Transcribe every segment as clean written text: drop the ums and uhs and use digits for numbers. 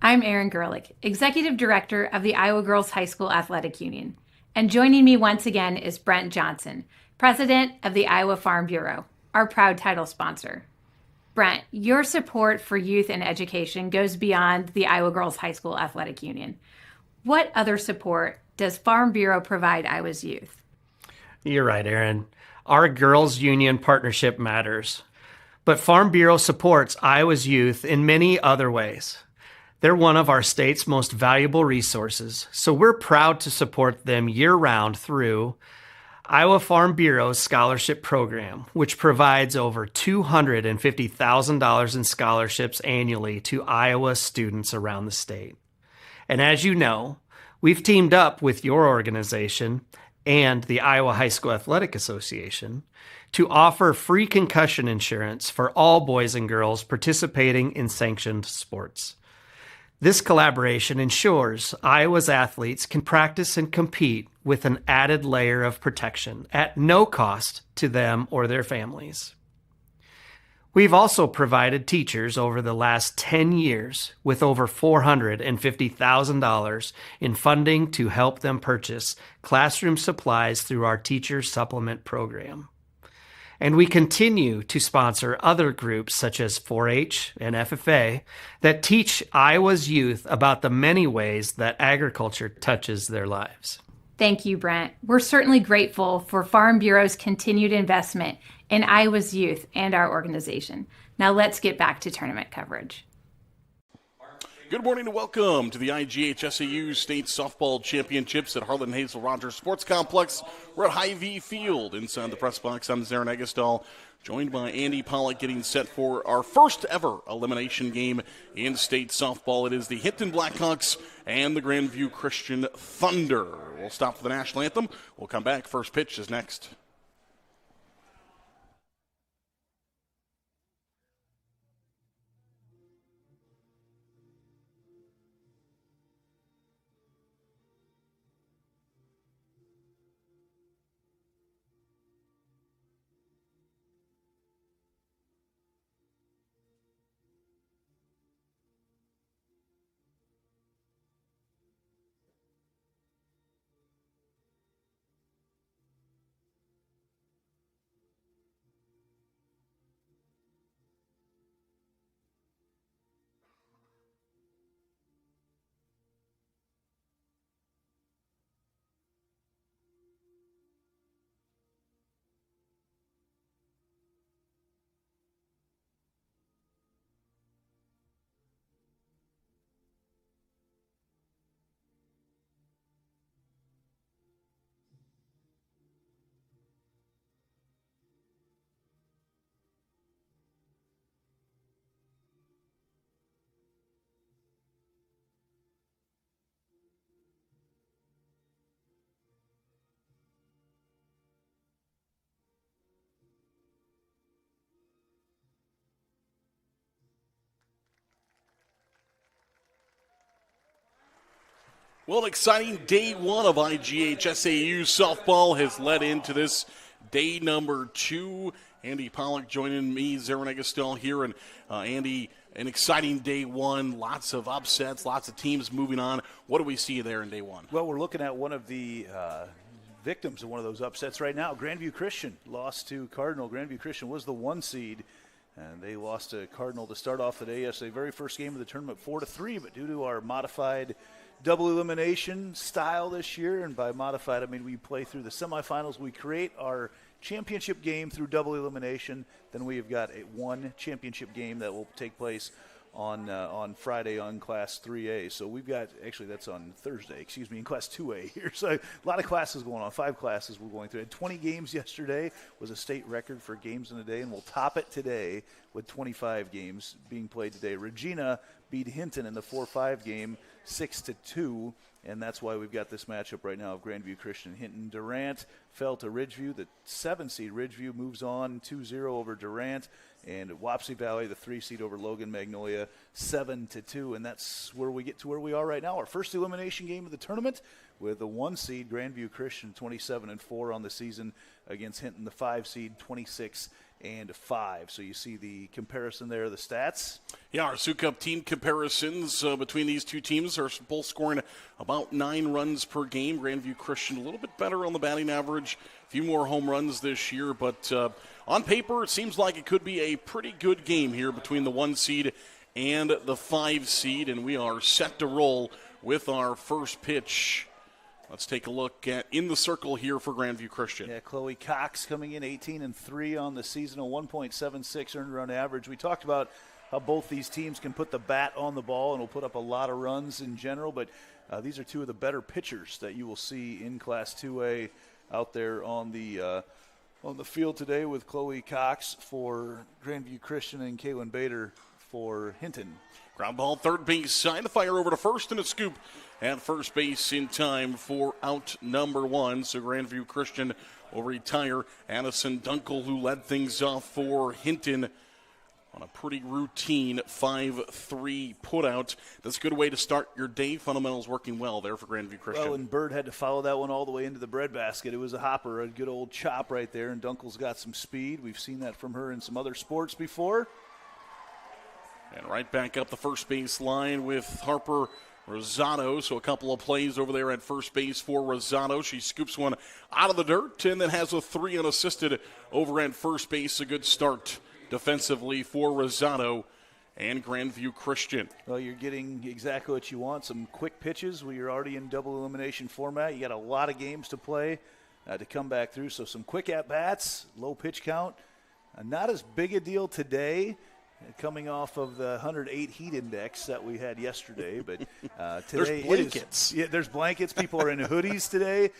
I'm Erin Gerlich, Executive Director of the Iowa Girls High School Athletic Union. And joining me once again is Brent Johnson, President of the Iowa Farm Bureau, our proud title sponsor. Brent, your support for youth and education goes beyond the Iowa Girls High School Athletic Union. What other support does Farm Bureau provide Iowa's youth? You're right, Erin. Our Girls Union partnership matters. But Farm Bureau supports Iowa's youth in many other ways. They're one of our state's most valuable resources, so we're proud to support them year-round through Iowa Farm Bureau's scholarship program, which provides over $250,000 in scholarships annually to Iowa students around the state. And as you know, we've teamed up with your organization and the Iowa High School Athletic Association to offer free concussion insurance for all boys and girls participating in sanctioned sports. This collaboration ensures Iowa's athletes can practice and compete with an added layer of protection at no cost to them or their families. We've also provided teachers over the last 10 years with over $450,000 in funding to help them purchase classroom supplies through our Teacher Supplement Program. And we continue to sponsor other groups such as 4-H and FFA that teach Iowa's youth about the many ways that agriculture touches their lives. Thank you, Brent. We're certainly grateful for Farm Bureau's continued investment in Iowa's youth and our organization. Now let's get back to tournament coverage. Good morning and welcome to the IGHSAU State Softball Championships at Harlan Hazel Rogers Sports Complex. We're at Hy-Vee Field inside the press box. I'm Zarin Eggestall, joined by Andy Pollock, getting set for our first ever elimination game in state softball. It is the Hinton Blackhawks and the Grandview Christian Thunder. We'll stop for the national anthem. We'll come back. First pitch is next. Well, an exciting day one of IGHSAU softball has led into this day number 2. Andy Pollock joining me, Zarin Eggestall here. And Andy, an exciting day one, lots of upsets, lots of teams moving on. What do we see there in day one? Well, we're looking at one of the victims of one of those upsets right now. Grandview Christian lost to Cardinal. Grandview Christian was the 1 seed, and they lost to Cardinal to start off the day. Yes, the very first game of the tournament, 4-3, but due to our modified double elimination style this year, and by modified I mean we play through the semifinals, we create our championship game through double elimination. Then we have got one championship game that will take place on Friday on Class 3A. So we've got, actually that's on Thursday, in Class 2A here. So a lot of classes going on, 5 classes we're going through. And 20 games yesterday was a state record for games in a day, and we'll top it today with 25 games being played today. Regina beat Hinton in the 4-5 game 6-2, and that's why we've got this matchup right now of Grandview Christian and Hinton. Durant fell to Ridgeview. The 7-seed Ridgeview moves on 2-0 over Durant, and Wapsie Valley, the 3-seed over Logan Magnolia, 7-2, and that's where we get to where we are right now. Our first elimination game of the tournament with the 1-seed Grandview Christian 27-4 on the season against Hinton, the 5-seed 26 So you see the comparison there, the stats. Yeah, our Sioux Cup team comparisons between these two teams are both scoring about 9 runs per game. Grandview Christian a little bit better on the batting average, a few more home runs this year, but on paper it seems like it could be a pretty good game here between the 1 seed and the 5 seed, and we are set to roll with our first pitch. Let's take a look at in the circle here for Grandview Christian. Yeah, Chloe Cox coming in 18-3 on the season, a 1.76 earned run average. We talked about how both these teams can put the bat on the ball and will put up a lot of runs in general, but these are two of the better pitchers that you will see in Class 2A out there on the field today, with Chloe Cox for Grandview Christian and Kaylin Bader for Hinton. Ground ball, third base side, a fire over to first and a scoop at first base in time for out number 1. So Grandview Christian will retire Addison Dunkel, who led things off for Hinton on a pretty routine 5-3 putout. That's a good way to start your day. Fundamentals working well there for Grandview Christian. Well, and Bird had to follow that one all the way into the breadbasket. It was a hopper, a good old chop right there, and Dunkel's got some speed. We've seen that from her in some other sports before. And right back up the first base line with Harper Rosado. So a couple of plays over there at first base for Rosado. She scoops one out of the dirt and then has a 3 unassisted over at first base. A good start defensively for Rosado and Grandview Christian. Well, you're getting exactly what you want. Some quick pitches where you're already in double elimination format. You got a lot of games to play to come back through. So some quick at-bats, low pitch count. Not as big a deal today, coming off of the 108 heat index that we had yesterday. But today there's blankets. There's blankets. People are in hoodies today.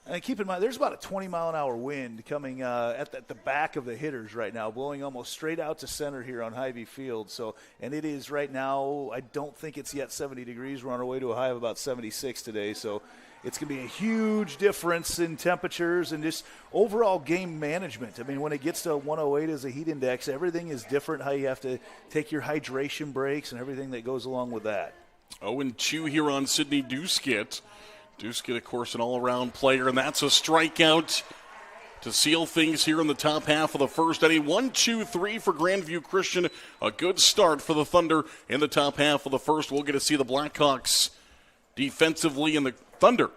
And keep in mind, there's about a 20-mile-an-hour wind coming at the back of the hitters right now, blowing almost straight out to center here on Hy-Vee Field. So, and it is right now, I don't think it's yet 70 degrees. We're on our way to a high of about 76 today. So it's going to be a huge difference in temperatures and just overall game management. I mean, when it gets to 108 as a heat index, everything is different, how you have to take your hydration breaks and everything that goes along with that. 0-2 here on Sydney Duskett. Duskett, of course, an all-around player, and that's a strikeout to seal things here in the top half of the first inning. 1-2-3 for Grandview Christian. A good start for the Thunder in the top half of the first. We'll get to see the Blackhawks defensively and the Thunder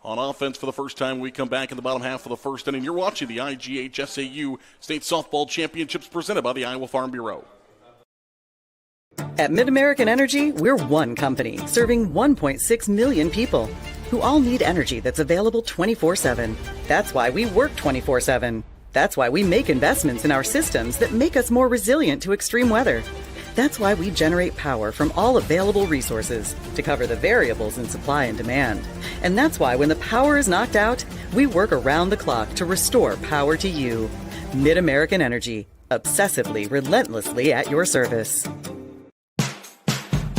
on offense for the first time. We come back in the bottom half of the first inning. You're watching the IGHSAU State Softball Championships presented by the Iowa Farm Bureau. At MidAmerican Energy, we're one company serving 1.6 million people who all need energy that's available 24/7. That's why we work 24/7. That's why we make investments in our systems that make us more resilient to extreme weather. That's why we generate power from all available resources to cover the variables in supply and demand. And that's why when the power is knocked out, we work around the clock to restore power to you. MidAmerican Energy, obsessively, relentlessly at your service.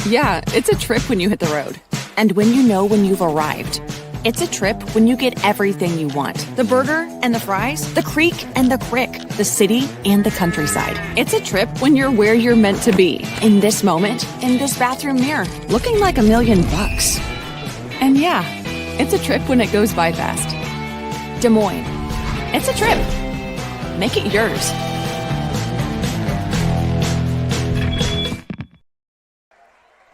Yeah, it's a trip when you hit the road. And when you know when you've arrived. It's a trip when you get everything you want. The burger and the fries, the creek and the crick, the city and the countryside. It's a trip when you're where you're meant to be. In this moment, in this bathroom mirror, looking like $1 million. And yeah, it's a trip when it goes by fast. Des Moines. It's a trip. Make it yours.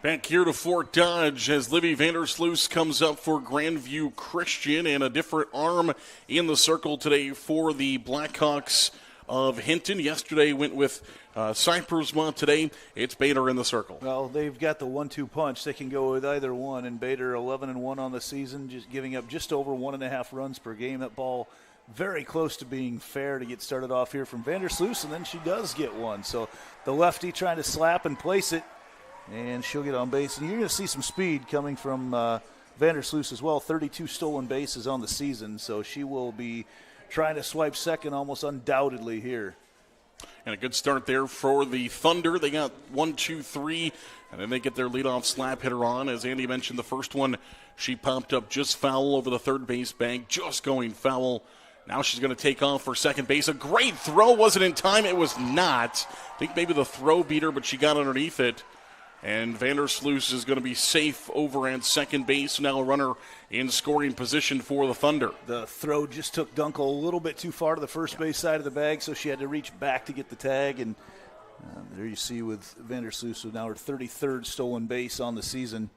Back here to Fort Dodge as Livy Vandersloot comes up for Grandview Christian, and a different arm in the circle today for the Blackhawks of Hinton. Yesterday went with Cyprusma. Today it's Bader in the circle. Well, they've got the 1-2 punch. They can go with either one, and Bader 11-1 on the season, just giving up just over 1.5 runs per game. That ball very close to being fair to get started off here from Vandersloot, and then she does get one. So the lefty trying to slap and place it, and she'll get on base. And you're going to see some speed coming from Vandersloot as well. 32 stolen bases on the season, so she will be trying to swipe second almost undoubtedly here. And a good start there for the Thunder. They got 1, 2, 3, and then they get their leadoff slap hitter on. As Andy mentioned, the first one, she popped up just foul over the third base bag, just going foul. Now she's going to take off for second base. A great throw. Was it in time? It was not. I think maybe the throw beat her, but she got underneath it. And Vandersloot is going to be safe over at second base. Now a runner in scoring position for the Thunder. The throw just took Dunkel a little bit too far to the first base side of the bag, so she had to reach back to get the tag. And there you see with Vandersloot, with now her 33rd stolen base on the season.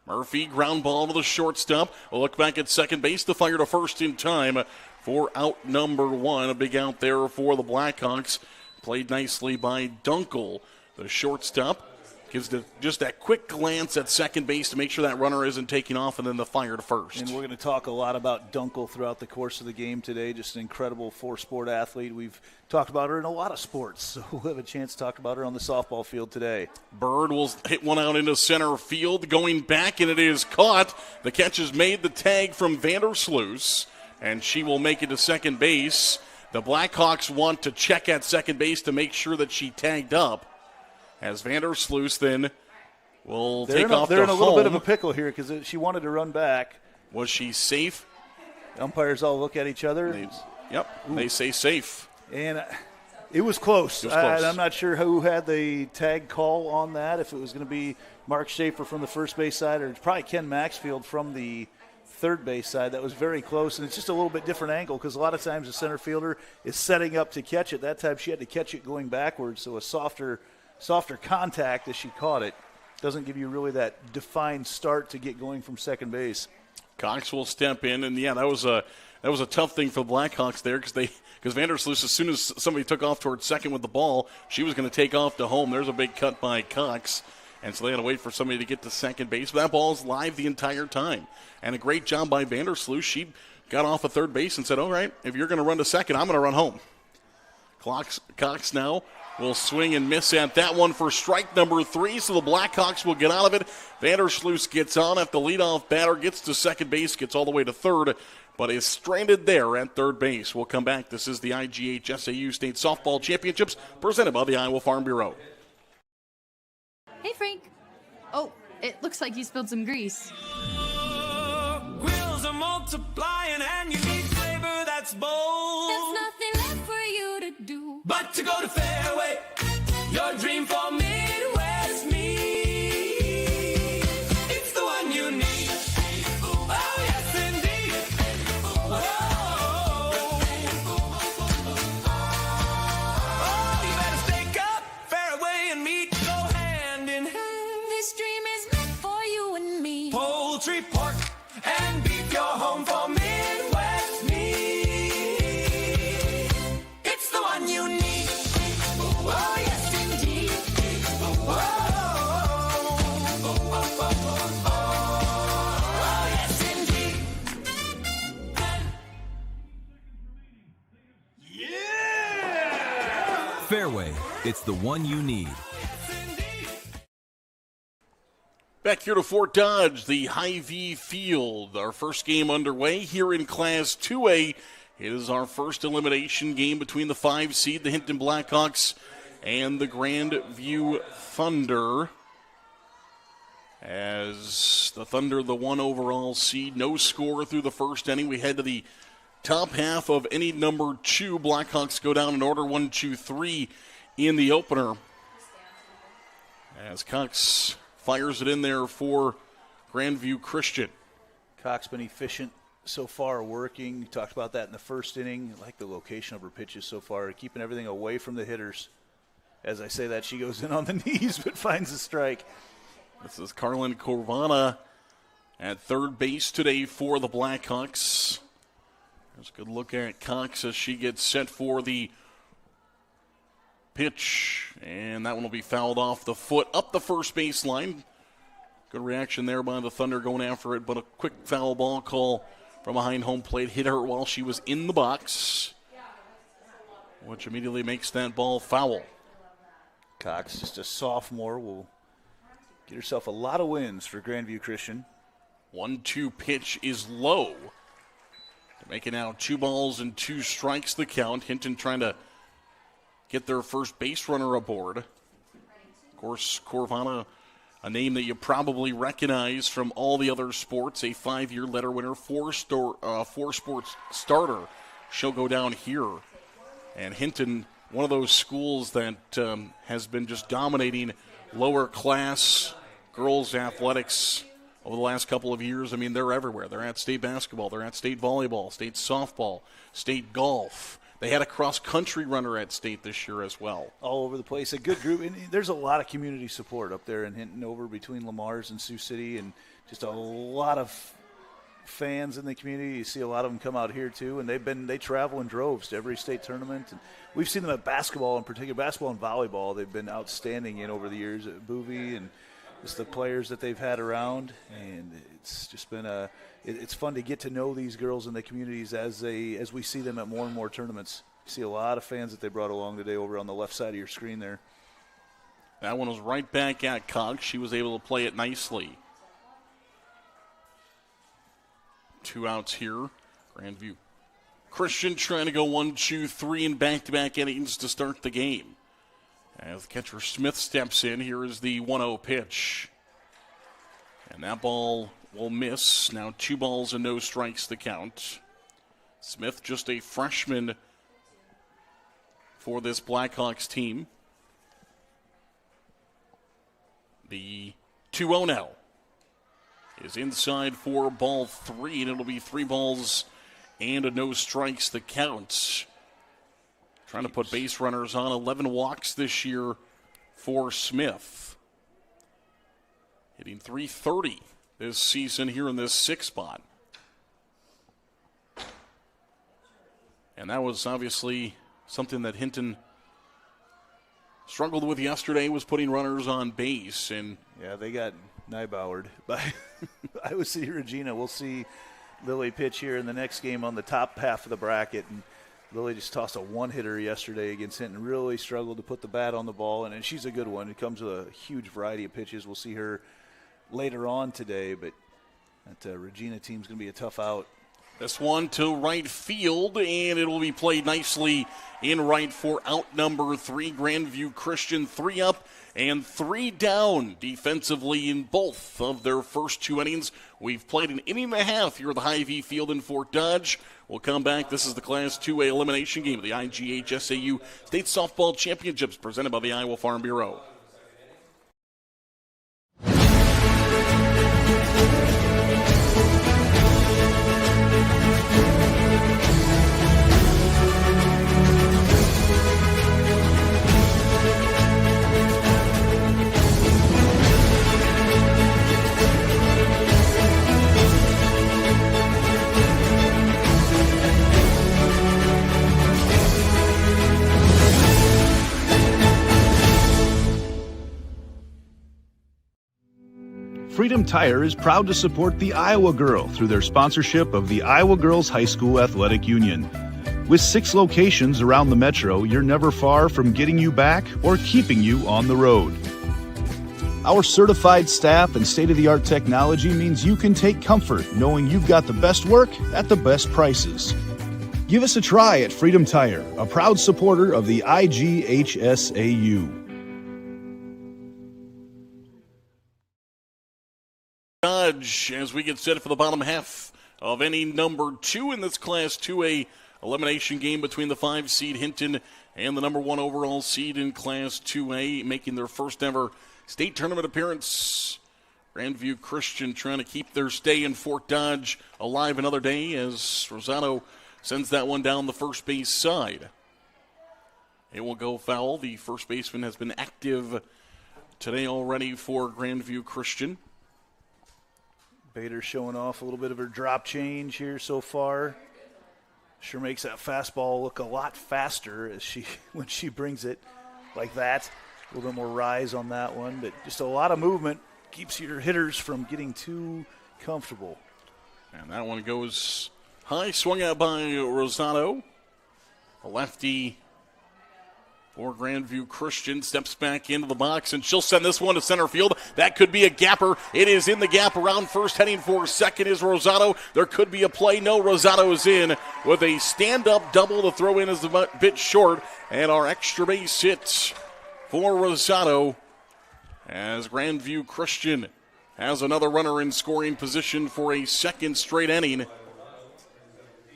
Murphy, ground ball to the shortstop. We'll look back at second base. The fire to first in time for out number one. A big out there for the Blackhawks. Played nicely by Dunkel, the shortstop. Gives just that quick glance at second base to make sure that runner isn't taking off, and then the fire to first. And we're going to talk a lot about Dunkel throughout the course of the game today. Just an incredible four-sport athlete. We've talked about her in a lot of sports, so we'll have a chance to talk about her on the softball field today. Bird will hit one out into center field, going back, and it is caught. The catch is made, the tag from Vandersloot, and she will make it to second base. The Blackhawks want to check at second base to make sure that she tagged up, as Vandersloot then will take off to home. They're in a little bit of a pickle here because she wanted to run back. Was she safe? The umpires all look at each other. They say safe. And it was close. It was close. I'm not sure who had the tag call on that, if it was going to be Mark Schaefer from the first base side or probably Ken Maxfield from the third base side. That was very close, and it's just a little bit different angle because a lot of times the center fielder is setting up to catch it. That time she had to catch it going backwards, so a softer contact as she caught it. Doesn't give you really that defined start to get going from second base. Cox will step in, and that was a tough thing for the Blackhawks there because Vandersloot, as soon as somebody took off towards second with the ball, she was going to take off to home. There's a big cut by Cox, and so they had to wait for somebody to get to second base. But that ball's live the entire time, and a great job by Vandersloot. She got off of third base and said, all right, if you're going to run to second, I'm going to run home. Cox now will swing and miss at that one for strike number 3, so the Blackhawks will get out of it. Vandersloot gets on after the leadoff batter gets to second base, gets all the way to third, but is stranded there at third base. We'll come back. This is the IGHSAU State Softball Championships presented by the Iowa Farm Bureau. Hey, Frank. Oh, it looks like you spilled some grease. Grills are multiplying and you need flavor that's bold. There's nothing left for you to do but to go to Fairway, your dream for Midwest meat. It's the one you need. Oh, yes, indeed. Oh, you better stake up. Fairway and meat go hand in hand. This dream is meant for you and me. Poultry, pork, and beef, your home for Midwest meat. It's the one you need. Oh, yes, indeed. Oh, yes, indeed. Fairway, it's the one you need. Back here to Fort Dodge, the Hy-Vee Field. Our first game underway here in Class 2A. It is our first elimination game between the 5 seed, the Hinton Blackhawks, and the Grandview Thunder. As the Thunder, the 1 overall seed, no score through the first inning. We head to the top half of inning number 2. Blackhawks go down in order 1, 2, 3 in the opener. As Cox fires it in there for Grandview Christian. Cox been efficient so far working. We talked about that in the first inning. I like the location of her pitches so far, keeping everything away from the hitters. As I say that, she goes in on the knees but finds a strike. This is Carlin Corvana at third base today for the Blackhawks. There's a good look at Cox as she gets set for the pitch, and that one will be fouled off the foot up the first base line. Good reaction there by the Thunder going after it, but a quick foul ball call from behind home plate hit her while she was in the box, which immediately makes that ball foul. Cox, just a sophomore, will get herself a lot of wins for Grandview Christian. 1-2 pitch is low. To make it now 2 balls and 2 strikes the count. Hinton trying to get their first base runner aboard. Of course, Corvana, a name that you probably recognize from all the other sports, a 5-year letter winner, 4 sports starter. She'll go down here. And Hinton, one of those schools that has been just dominating lower class girls athletics over the last couple of years. I mean, they're everywhere. They're at state basketball. They're at state volleyball, state softball, state golf. They had a cross-country runner at state this year as well. All over the place. A good group. And there's a lot of community support up there in Hinton over between Lamar's and Sioux City, and just a lot of fans in the community. You see a lot of them come out here too, and they travel in droves to every state tournament. And we've seen them at basketball in particular, basketball and volleyball. They've been outstanding over the years at Boovie, and just the players that they've had around. And it's just been it's fun to get to know these girls in the communities as we see them at more and more tournaments. You see a lot of fans that they brought along today over on the left side of your screen there. That one was right back at Cox. She was able to play it nicely. 2 outs here. Grandview Christian trying to go 1, 2, 3 in back-to-back innings to start the game. As catcher Smith steps in, here is the 1-0 pitch. And that ball will miss. Now 2 balls and no strikes the count. Smith, just a freshman for this Blackhawks team. The 2-0 now is inside for ball 3, and it'll be 3 balls and a no strikes the count. Trying to put base runners on. 11 walks this year for Smith. Hitting .330 this season here in this 6th spot. And that was obviously something that Hinton struggled with yesterday, was putting runners on base. And yeah, they got Nybowered by Iowa City Regina. We'll see Lily pitch here in the next game on the top half of the bracket. And Lily just tossed a 1-hitter yesterday against Hinton. Really struggled to put the bat on the ball, and she's a good one. It comes with a huge variety of pitches. We'll see her later on today, but that Regina team's going to be a tough out. This one to right field, and it will be played nicely in right for out number 3. Grandview Christian 3 up and 3 down defensively in both of their first 2 innings. We've played an inning and a half here at the Hy-Vee Field in Fort Dodge. We'll come back. This is the Class 2A elimination game of the IGHSAU State Softball Championships presented by the Iowa Farm Bureau. Freedom Tire is proud to support the Iowa Girl through their sponsorship of the Iowa Girls High School Athletic Union. With 6 locations around the metro, you're never far from getting you back or keeping you on the road. Our certified staff and state-of-the-art technology means you can take comfort knowing you've got the best work at the best prices. Give us a try at Freedom Tire, a proud supporter of the IGHSAU. As we get set for the bottom half of inning number 2 in this Class 2A elimination game between the 5-seed Hinton and the number 1 overall seed in Class 2A, making their first ever state tournament appearance. Grandview Christian trying to keep their stay in Fort Dodge alive another day as Rosado sends that one down the first base side. It will go foul. The first baseman has been active today already for Grandview Christian. Bader showing off a little bit of her drop change here so far. Sure makes that fastball look a lot faster when she brings it like that. A little bit more rise on that one, but just a lot of movement keeps your hitters from getting too comfortable. And that one goes high, swung out by Rosado. A lefty for Grandview Christian steps back into the box, and she'll send this one to center field. That could be a gapper. It is in the gap around first. Heading for second is Rosado. There could be a play. No, Rosado is in with a stand-up double. To throw in is a bit short, and our extra base hit for Rosado as Grandview Christian has another runner in scoring position for a second straight inning.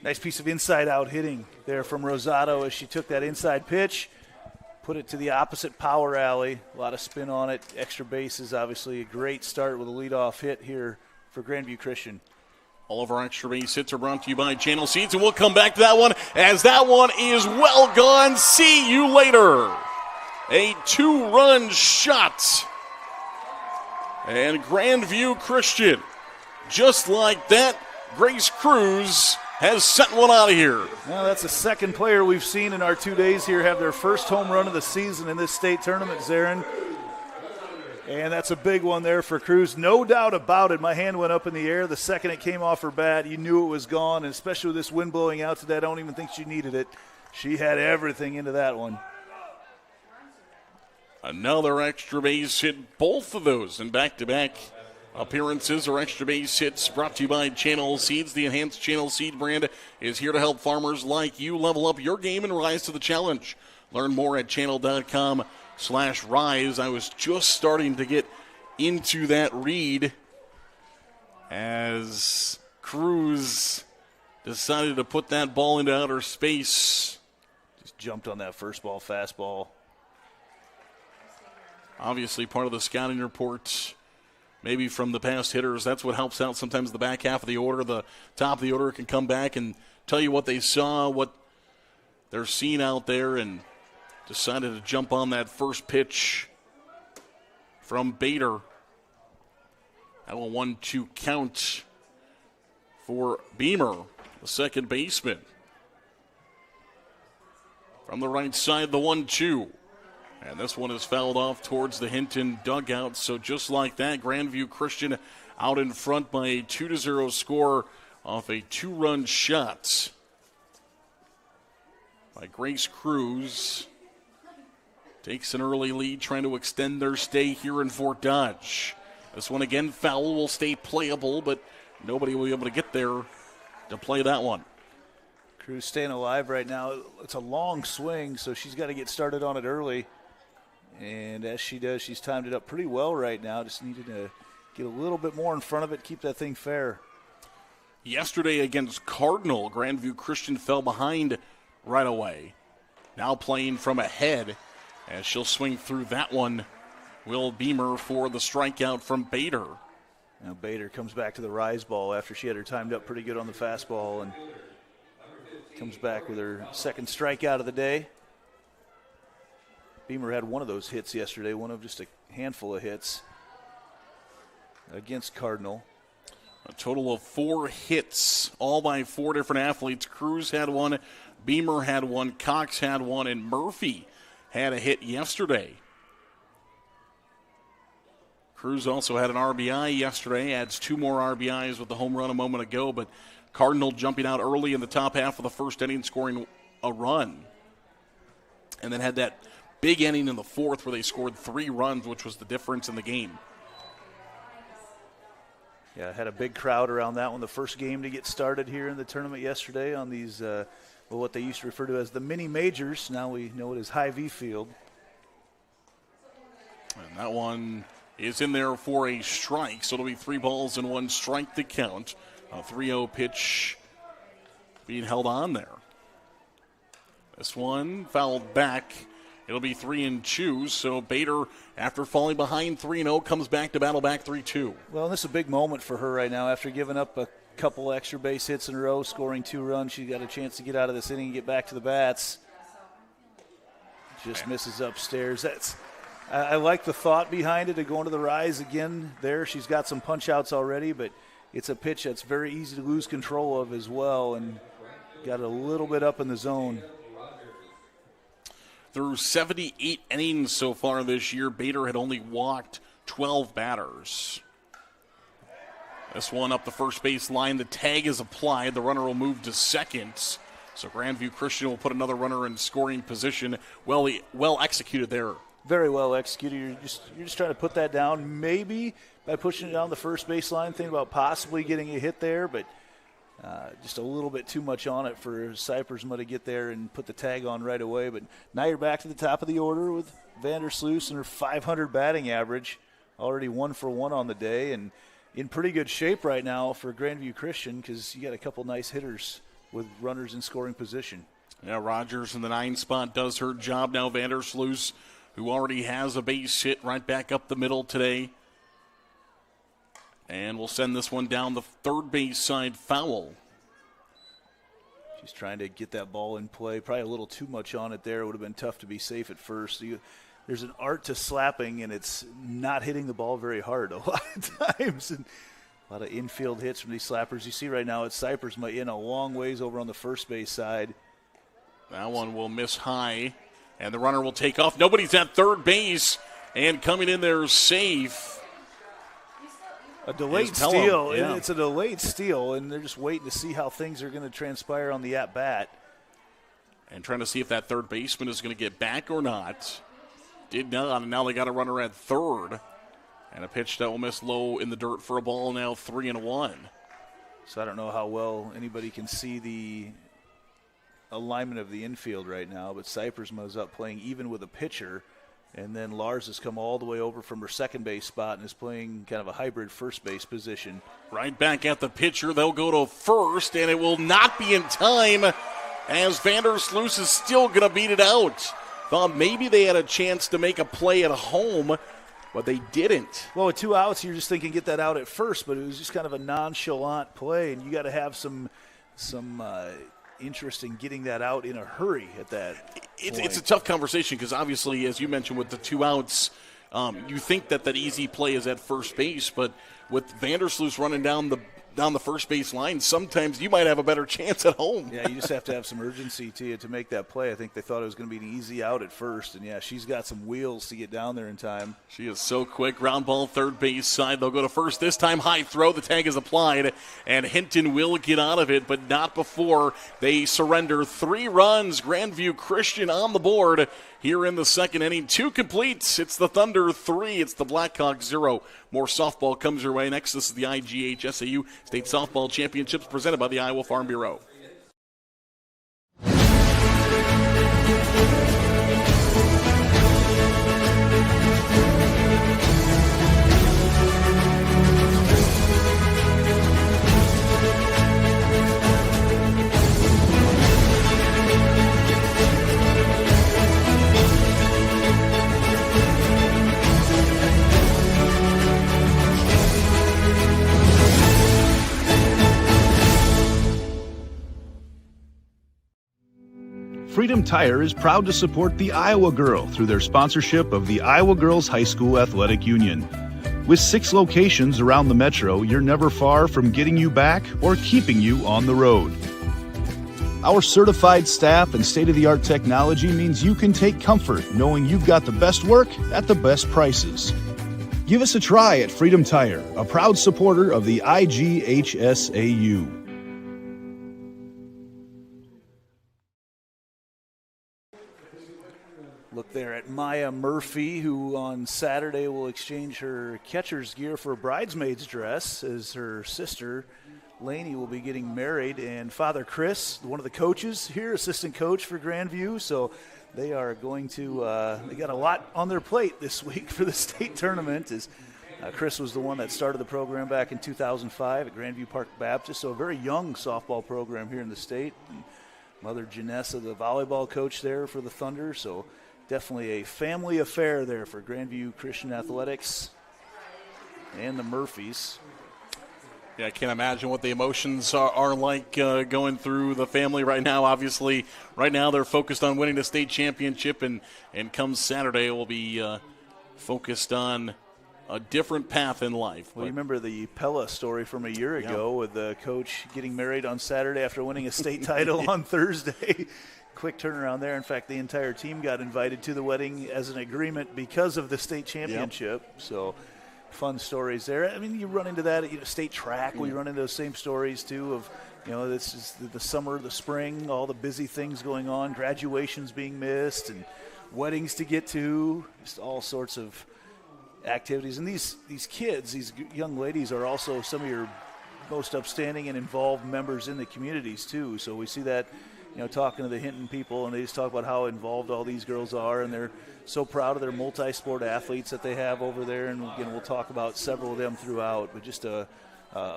Nice piece of inside-out hitting there from Rosado as she took that inside pitch, put it to the opposite power alley. A lot of spin on it. Extra bases, obviously a great start with a leadoff hit here for Grandview Christian. All of our extra base hits are brought to you by Channel Seeds, and we'll come back to that one as that one is well gone. See you later. A 2-run shot. And Grandview Christian, just like that, Grace Cruz has sent one out of here. Well, that's the second player we've seen in our 2 days here have their first home run of the season in this state tournament, Zarin. And that's a big one there for Cruz. No doubt about it. My hand went up in the air. The second it came off her bat, you knew it was gone. And especially with this wind blowing out today, I don't even think she needed it. She had everything into that one. Another extra base hit, both of those in back-to-back appearances or extra base hits brought to you by Channel Seeds. The enhanced Channel Seed brand is here to help farmers like you level up your game and rise to the challenge. Learn more at channel.com/rise. I was just starting to get into that read as Cruz decided to put that ball into outer space. Just jumped on that first ball fastball. Obviously part of the scouting report, maybe from the past hitters. That's what helps out sometimes the back half of the order. The top of the order can come back and tell you what they saw, what they're seeing out there, and decided to jump on that first pitch from Bader. That will 1-2 count for Beamer, the second baseman. From the right side, the 1-2. And this one is fouled off towards the Hinton dugout. So just like that, Grandview Christian out in front by a 2-0 score off a 2-run shot by Grace Cruz. Takes an early lead, trying to extend their stay here in Fort Dodge. This one again, foul, will stay playable, but nobody will be able to get there to play that one. Cruz staying alive right now. It's a long swing, so she's got to get started on it early. And as she does, she's timed it up pretty well right now. Just needed to get a little bit more in front of it, keep that thing fair. Yesterday against Cardinal, Grandview Christian fell behind right away. Now playing from ahead, as she'll swing through that one. Will Beamer for the strikeout from Bader. Now Bader comes back to the rise ball after she had her timed up pretty good on the fastball and comes back with her second strikeout of the day. Beamer had one of those hits yesterday, one of just a handful of hits against Cardinal. A total of 4 hits, all by 4 different athletes. Cruz had one, Beamer had one, Cox had one, and Murphy had a hit yesterday. Cruz also had an RBI yesterday, adds 2 more RBIs with the home run a moment ago, but Cardinal jumping out early in the top half of the first inning, scoring a run. And then had that big inning in the fourth where they scored 3 runs, which was the difference in the game. Yeah, had a big crowd around that one. The first game to get started here in the tournament yesterday on these, what they used to refer to as the mini majors. Now we know it as Hy-Vee Field. And that one is in there for a strike, so it'll be 3 balls and 1 strike to count. A 3-0 pitch being held on there. This one fouled back. It'll be 3-2, so Bader, after falling behind 3-0, comes back to battle back 3-2. Well, this is a big moment for her right now. After giving up a couple extra base hits in a row, scoring 2 runs, she got a chance to get out of this inning and get back to the bats. Just misses upstairs. I like the thought behind it of going to the rise again there. She's got some punch outs already, but it's a pitch that's very easy to lose control of as well, and got a little bit up in the zone. Through 78 innings so far this year, Bader had only walked 12 batters. This one up the first base line. The tag is applied. The runner will move to second. So Grandview Christian will put another runner in scoring position. Well executed there. Very well executed. You're just trying to put that down. Maybe by pushing it down the first base line, thinking about possibly getting a hit there, but just a little bit too much on it for Cypersma to get there and put the tag on right away. But now you're back to the top of the order with Vandersloot and her .500 batting average, already 1 for 1 on the day, and in pretty good shape right now for Grandview Christian because you got a couple nice hitters with runners in scoring position. Yeah, Rogers in the 9 spot does her job now. Vandersloot, who already has a base hit, right back up the middle today. And we'll send this one down the third base side foul. She's trying to get that ball in play. Probably a little too much on it there. It would have been tough to be safe at first. There's an art to slapping, and it's not hitting the ball very hard a lot of times. And a lot of infield hits from these slappers. You see right now it's Cypers in a long ways over on the first base side. That one will miss high, and the runner will take off. Nobody's at third base, and coming in there safe. A delayed steal. Yeah. It's a delayed steal, and they're just waiting to see how things are going to transpire on the at-bat. And trying to see if that third baseman is going to get back or not. Did not, and now they got a runner at third. And a pitch that will miss low in the dirt for a ball, now 3-1. So I don't know how well anybody can see the alignment of the infield right now, but Cypersma's up playing even with a pitcher. And then Lars has come all the way over from her second base spot and is playing kind of a hybrid first base position. Right back at the pitcher. They'll go to first, and it will not be in time as Vandersloot is still going to beat it out. Thought maybe they had a chance to make a play at home, but they didn't. Well, with 2 outs, you're just thinking get that out at first, but it was just kind of a nonchalant play, and you got to have some interest in getting that out in a hurry at that It's a tough conversation because obviously, as you mentioned, with the 2 outs, you think that easy play is at first base, but with Vandersloot running down the first base line, sometimes you might have a better chance at home. Yeah, you just have to have some urgency to make that play. I think they thought it was going to be an easy out at first, and yeah, she's got some wheels to get down there in time. She is so quick. Ground ball, third base side. They'll go to first. This time, high throw. The tag is applied, and Hinton will get out of it, but not before they surrender 3 runs. Grandview Christian on the board here in the second inning. 2 completes. It's the Thunder 3. It's the Blackhawks 0. More softball comes your way next. This is the IGHSAU State Softball Championships presented by the Iowa Farm Bureau. Freedom Tire is proud to support the Iowa Girl through their sponsorship of the Iowa Girls High School Athletic Union. With 6 locations around the metro, you're never far from getting you back or keeping you on the road. Our certified staff and state-of-the-art technology means you can take comfort knowing you've got the best work at the best prices. Give us a try at Freedom Tire, a proud supporter of the IGHSAU. Look there at Maya Murphy, who on Saturday will exchange her catcher's gear for a bridesmaid's dress, as her sister Lainey will be getting married. And Father Chris, one of the coaches here, assistant coach for Grandview. So they are going to they got a lot on their plate this week for the state tournament. As Chris was the one that started the program back in 2005 at Grandview Park Baptist. So a very young softball program here in the state. And Mother Janessa, the volleyball coach there for the Thunder. So definitely a family affair there for Grandview Christian Athletics and the Murphys. Yeah, I can't imagine what the emotions are like going through the family right now. Obviously, right now they're focused on winning the state championship, and come Saturday we'll be focused on a different path in life. Well, you remember the Pella story from a year ago with the coach getting married on Saturday after winning a state title on Thursday. Quick turnaround there. In fact, the entire team got invited to the wedding as an agreement because of the state championship. Yep. So fun stories there. I mean, you run into that at state track. We run into those same stories, too, of, this is the summer, the spring, all the busy things going on, graduations being missed and weddings to get to, just all sorts of activities. And these kids, these young ladies are also some of your most upstanding and involved members in the communities, too. So we see that talking to the Hinton people, and they just talk about how involved all these girls are, and they're so proud of their multi-sport athletes that they have over there. And again, we'll talk about several of them throughout, but just a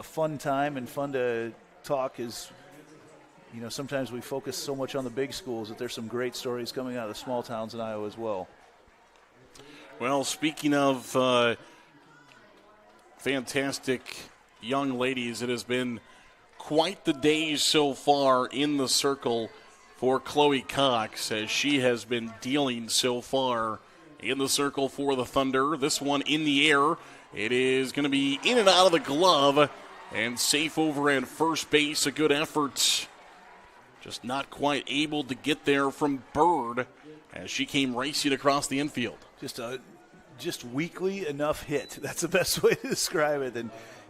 fun time and fun to talk as sometimes we focus so much on the big schools that there's some great stories coming out of the small towns in Iowa as well. Well, speaking of fantastic young ladies, it has been quite the day so far in the circle for Chloe Cox, as she has been dealing so far in the circle for the Thunder. This one in the air. It is going to be in and out of the glove and safe over at first base. A good effort. Just not quite able to get there from Bird as she came racing across the infield. Just weakly enough hit. That's the best way to describe it.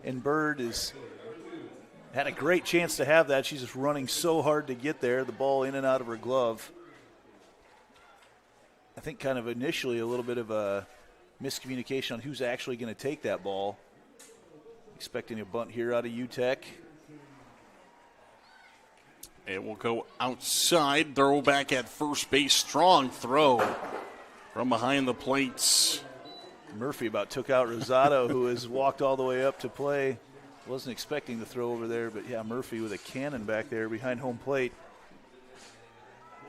And Bird had a great chance to have that. She's just running so hard to get there. The ball in and out of her glove. I think kind of initially a little bit of a miscommunication on who's actually going to take that ball. Expecting a bunt here out of UTEC. It will go outside. Throw back at first base. Strong throw from behind the plates. Murphy about took out Rosado, who has walked all the way up to play. Wasn't expecting the throw over there, but yeah, Murphy with a cannon back there behind home plate.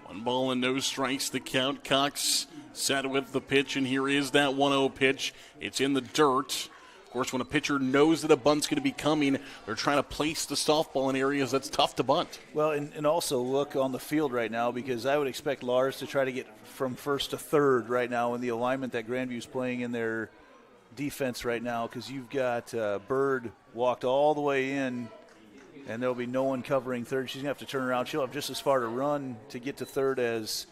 1 ball and no strikes the count. Cox set with the pitch, and here is that 1-0 pitch. It's in the dirt. Of course, when a pitcher knows that a bunt's going to be coming, they're trying to place the softball in areas that's tough to bunt. Well, and also look on the field right now, because I would expect Lars to try to get from first to third right now in the alignment that Grandview's playing in their defense right now, because you've got Bird walked all the way in, and there'll be no one covering third. She's going to have to turn around. She'll have just as far to run to get to third as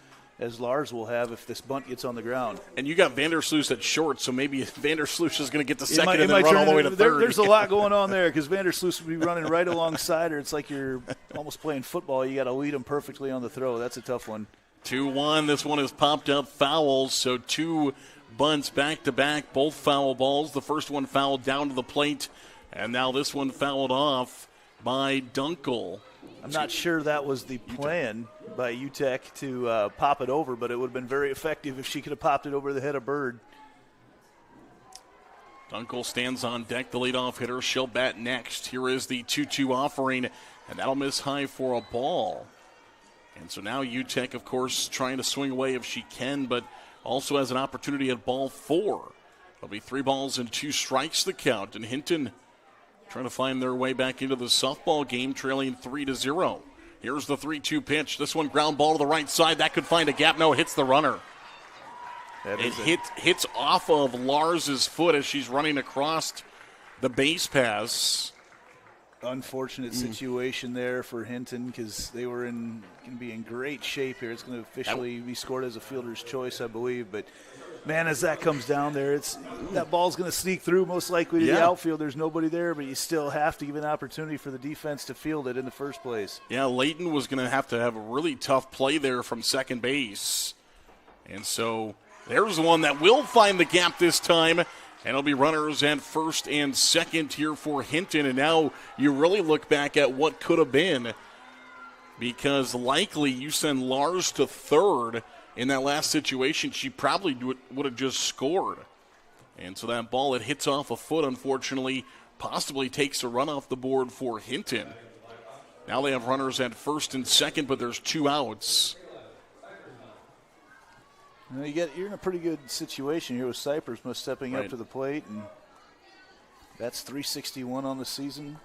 Lars will have if this bunt gets on the ground. And you got Vandersloot at short, so maybe Vandersloot is going to get to second and then run all the way to third. There's a lot going on there, because Vandersloot will be running right alongside her. It's like you're almost playing football. You got to lead them perfectly on the throw. That's a tough one. 2-1. This one has popped up fouls, so 2 bunts back-to-back, both foul balls. The first one fouled down to the plate, and now this one fouled off by Dunkel. I'm not sure that was the plan by UTEC to pop it over, but it would have been very effective if she could have popped it over the head of Bird. Dunkel stands on deck, the leadoff hitter. She'll bat next. Here is the 2-2 offering, and that'll miss high for a ball. And so now UTEC, of course, trying to swing away if she can, but also has an opportunity at ball 4. It'll be 3 balls and 2 strikes the count, and Hinton trying to find their way back into the softball game, trailing 3-0. Here's the 3-2 pitch. This one ground ball to the right side. That could find a gap. No, it hits the runner. It hits off of Lars's foot as she's running across the base pass. Unfortunate situation there for Hinton, because they were going to be in great shape here. It's going to officially be scored as a fielder's choice, I believe. But, man, as that comes down there, that ball's going to sneak through most likely to the outfield. There's nobody there, but you still have to give an opportunity for the defense to field it in the first place. Yeah, Layton was going to have a really tough play there from second base. And so there's one that will find the gap this time. And it'll be runners at first and second here for Hinton. And now you really look back at what could have been, because likely you send Lars to third in that last situation. She probably would have just scored. And so that ball, it hits off a foot, unfortunately, possibly takes a run off the board for Hinton. Now they have runners at first and second, but there's 2 outs. You're in a pretty good situation here with Cypress stepping up to the plate, and that's .361 on the season.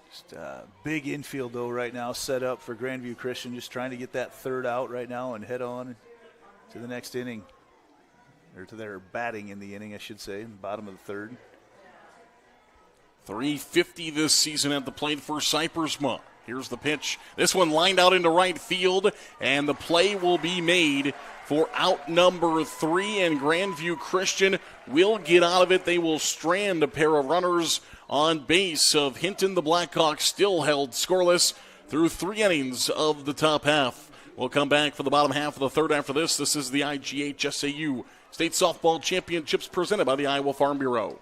Just big infield, though, right now, set up for Grandview Christian, just trying to get that third out right now and head on to the next inning, or to their batting in the inning, I should say, in the bottom of the third. .350 this season at the plate for Cypressma. Here's the pitch. This one lined out into right field, and the play will be made for out number 3, and Grandview Christian will get out of it. They will strand a pair of runners on base of Hinton. The Blackhawks still held scoreless through 3 innings of the top half. We'll come back for the bottom half of the third after this. This is the IGHSAU State Softball Championships presented by the Iowa Farm Bureau.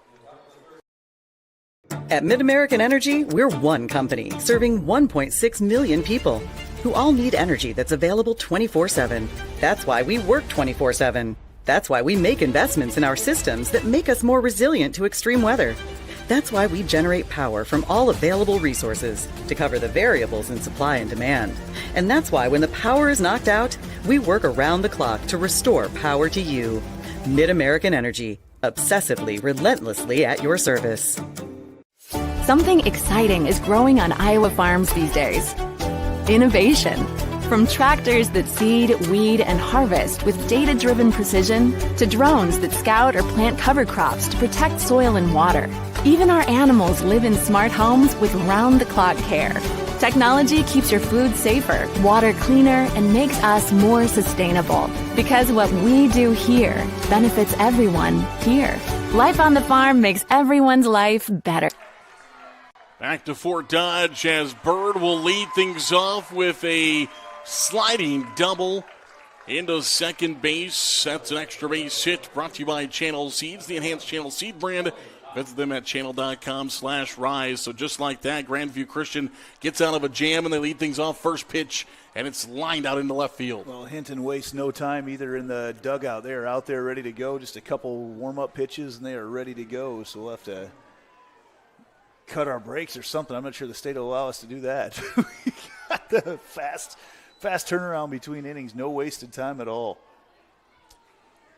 At MidAmerican Energy, we're one company serving 1.6 million people who all need energy that's available 24/7. That's why we work 24/7. That's why we make investments in our systems that make us more resilient to extreme weather. That's why we generate power from all available resources to cover the variables in supply and demand. And that's why when the power is knocked out, we work around the clock to restore power to you. Mid-American Energy, obsessively, relentlessly at your service. Something exciting is growing on Iowa farms these days. Innovation. From tractors that seed, weed, and harvest with data-driven precision to drones that scout or plant cover crops to protect soil and water. Even our animals live in smart homes with round-the-clock care. Technology keeps your food safer, water cleaner, and makes us more sustainable. Because what we do here benefits everyone here. Life on the farm makes everyone's life better. Back to Fort Dodge as Bird will lead things off with a sliding double into second base. That's an extra base hit brought to you by Channel Seeds, the enhanced Channel Seed brand. Visit them at channel.com/rise. So just like that, Grandview Christian gets out of a jam and they lead things off first pitch, and it's lined out into left field. Well, Hinton wastes no time either in the dugout. They are out there ready to go. Just a couple warm-up pitches, and they are ready to go. So we'll have to cut our brakes or something. I'm not sure the state will allow us to do that. We got the fast turnaround between innings. No wasted time at all.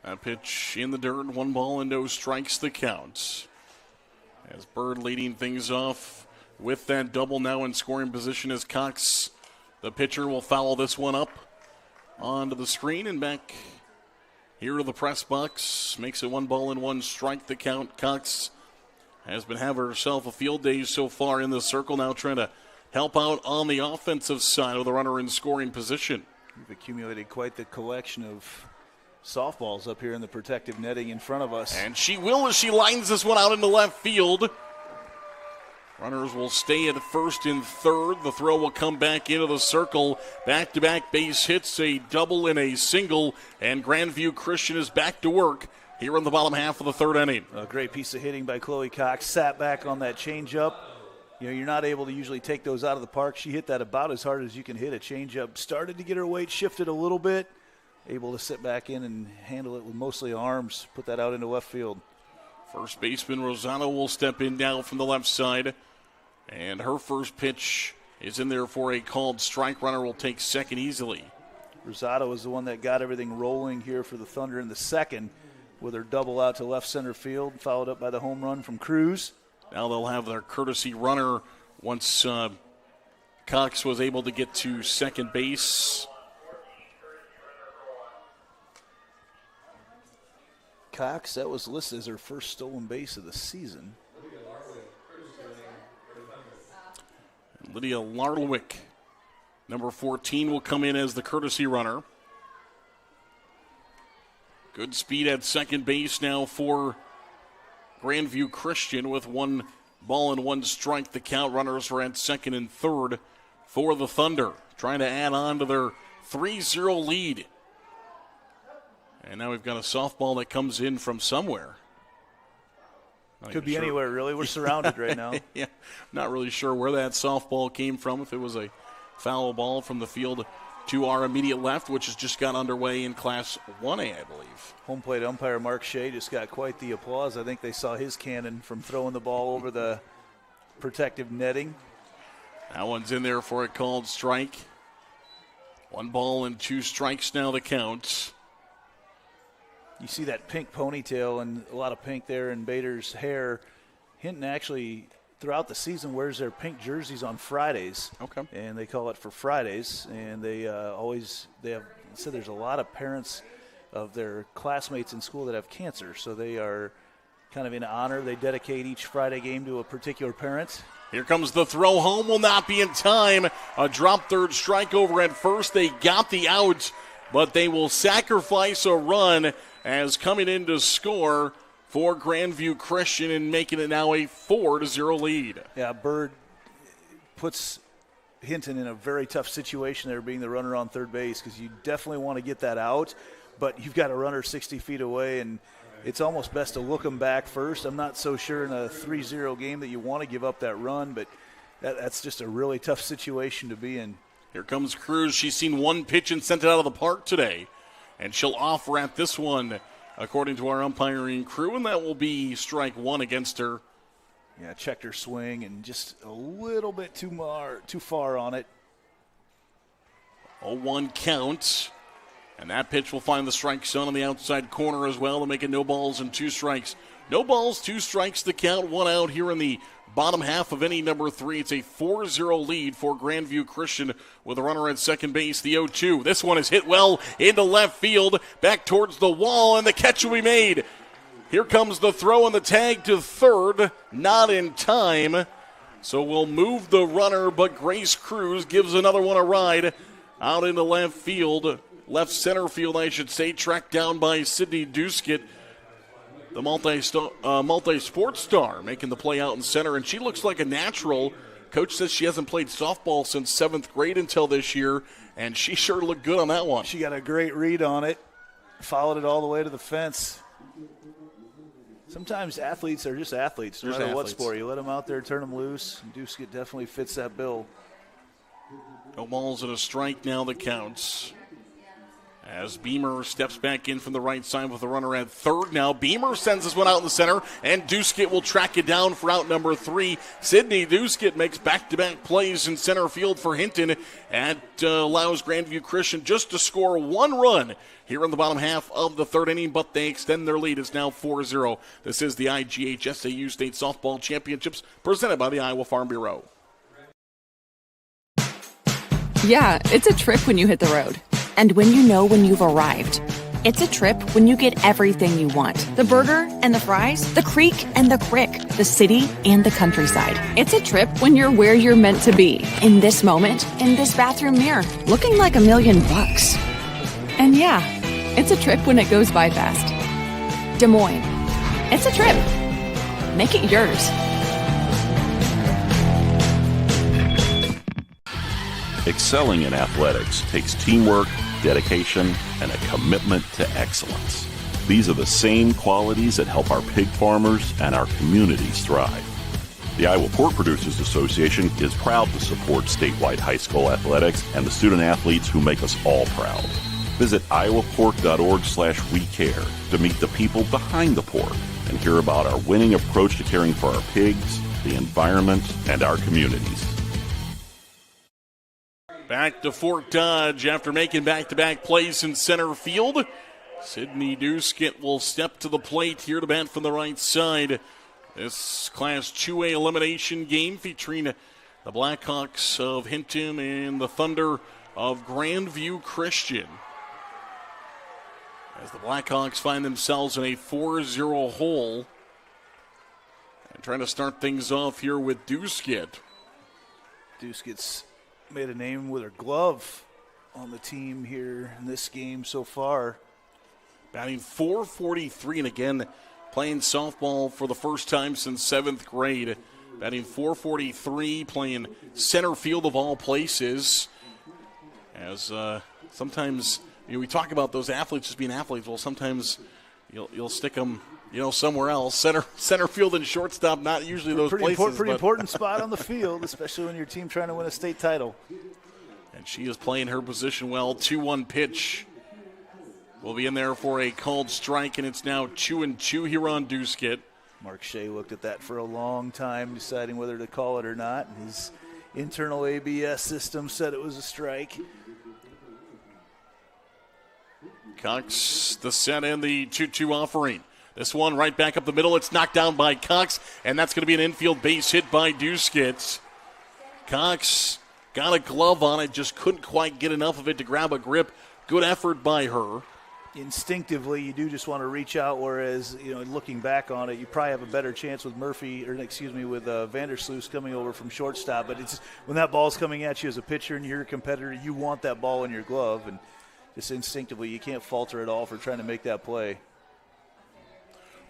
A pitch in the dirt, 1-2 the count. As Bird leading things off with that double, now in scoring position as Cox, the pitcher, will foul this one up onto the screen and back here to the press box. Makes it 1-1 the count. Cox has been having herself a field day so far in the circle, now trying to help out on the offensive side with a runner in scoring position. We've accumulated quite the collection of softballs up here in the protective netting in front of us. And she will as she lines this one out into left field. Runners will stay at first and third. The throw will come back into the circle. Back-to-back base hits, a double and a single. And Grandview Christian is back to work here in the bottom half of the third inning. A great piece of hitting by Chloe Cox. Sat back on that changeup. You know, you're not able to usually take those out of the park. She hit that about as hard as you can hit a changeup. Started to get her weight shifted a little bit. Able to sit back in and handle it with mostly arms. Put that out into left field. First baseman Rosano will step in now from the left side. And her first pitch is in there for a called strike. Runner will take second easily. Rosado is the one that got everything rolling here for the Thunder in the second with her double out to left center field, followed up by the home run from Cruz. Now they'll have their courtesy runner once Cox was able to get to second base. Cox, that was listed as her first stolen base of the season. Lydia Larlwick, number 14, will come in as the courtesy runner. Good speed at second base now for Grandview Christian with 1-1 the count. Runners are at second and third for the Thunder, trying to add on to their 3-0 lead. And now we've got a softball that comes in from somewhere. Could be anywhere, really. We're surrounded right now. Yeah, not really sure where that softball came from. If it was a foul ball from the field to our immediate left, which has just got underway in Class 1A, I believe. Home plate umpire Mark Shea just got quite the applause. I think they saw his cannon from throwing the ball over the protective netting. That one's in there for a called strike. 1-2 now the count. You see that pink ponytail and a lot of pink there in Bader's hair. Hinton actually, throughout the season, wears their pink jerseys on Fridays. Okay. And they call it for Fridays. And they have said there's a lot of parents of their classmates in school that have cancer. So they are kind of in honor. They dedicate each Friday game to a particular parent. Here comes the throw home, will not be in time. A drop third strike over at first. They got the out, but they will sacrifice a run as coming in to score for Grandview Christian and making it now a 4-0 lead. Yeah, Bird puts Hinton in a very tough situation there being the runner on third base because you definitely want to get that out, but you've got a runner 60 feet away, and it's almost best to look them back first. I'm not so sure in a 3-0 game that you want to give up that run, but that's just a really tough situation to be in. Here comes Cruz. She's seen one pitch and sent it out of the park today. And she'll off-wrap this one, according to our umpiring crew, and that will be strike one against her. Yeah, checked her swing and just a little bit too far on it. 0-1 count. And that pitch will find the strike zone on the outside corner as well to make it no balls and 2 strikes. No balls, 2 strikes to count, 1 out here in the bottom half of inning number 3. It's a 4-0 lead for Grandview Christian with a runner at second base, the 0-2. This one is hit well into left field, back towards the wall, and the catch will be made. Here comes the throw and the tag to third, not in time. So we'll move the runner, but Grace Cruz gives another one a ride out into left field. Left center field, I should say, tracked down by Sydney Duskett, the multi-sports star, making the play out in center, and she looks like a natural. Coach says she hasn't played softball since 7th grade until this year, and she sure looked good on that one. She got a great read on it, followed it all the way to the fence. Sometimes athletes are just athletes, no matter what sport. You let them out there, turn them loose, and Duskett definitely fits that bill. No balls and a strike now that counts. As Beamer steps back in from the right side with the runner at third now. Beamer sends this one out in the center, and Duskett will track it down for out number 3. Sydney Duskett makes back-to-back plays in center field for Hinton and allows Grandview Christian just to score 1 run here in the bottom half of the 3rd inning, but they extend their lead. It's now 4-0. This is the IGHSAU State Softball Championships presented by the Iowa Farm Bureau. Yeah, it's a trip when you hit the road. And when you know when you've arrived. It's a trip when you get everything you want. The burger and the fries, the creek and the crick, the city and the countryside. It's a trip when you're where you're meant to be. In this moment, in this bathroom mirror, looking like $1 million. And yeah, it's a trip when it goes by fast. Des Moines. It's a trip. Make it yours. Excelling in athletics takes teamwork, dedication, and a commitment to excellence. These are the same qualities that help our pig farmers and our communities thrive. The Iowa Pork Producers Association is proud to support statewide high school athletics and the student athletes who make us all proud. Visit iowapork.org/WeCare to meet the people behind the pork and hear about our winning approach to caring for our pigs, the environment, and our communities. Back to Fort Dodge after making back-to-back plays in center field. Sydney Duskett will step to the plate here to bat from the right side. This Class 2A elimination game featuring the Blackhawks of Hinton and the Thunder of Grandview Christian. As the Blackhawks find themselves in a 4-0 hole. And trying to start things off here with Duskett. Duskett's made a name with her glove on the team here in this game so far. Batting .443, and again, playing softball for the first time since 7th grade. Batting .443, playing center field of all places. As sometimes, we talk about those athletes just being athletes. Well, sometimes you'll stick them, somewhere else. Center field and shortstop, not usually those places. Pretty important spot on the field, especially when your team trying to win a state title. And she is playing her position well. 2-1 pitch will be in there for a called strike, and it's now 2-2 here on Duskett. Mark Shea looked at that for a long time, deciding whether to call it or not. His internal ABS system said it was a strike. Cox, the set, and the 2-2 offering. This one right back up the middle. It's knocked down by Cox, and that's going to be an infield base hit by Duskett. Cox got a glove on it, just couldn't quite get enough of it to grab a grip. Good effort by her. Instinctively, you do just want to reach out, whereas, looking back on it, you probably have a better chance with with Vandersloos coming over from shortstop. But it's when that ball's coming at you as a pitcher and you're a competitor, you want that ball in your glove, and just instinctively, you can't falter at all for trying to make that play.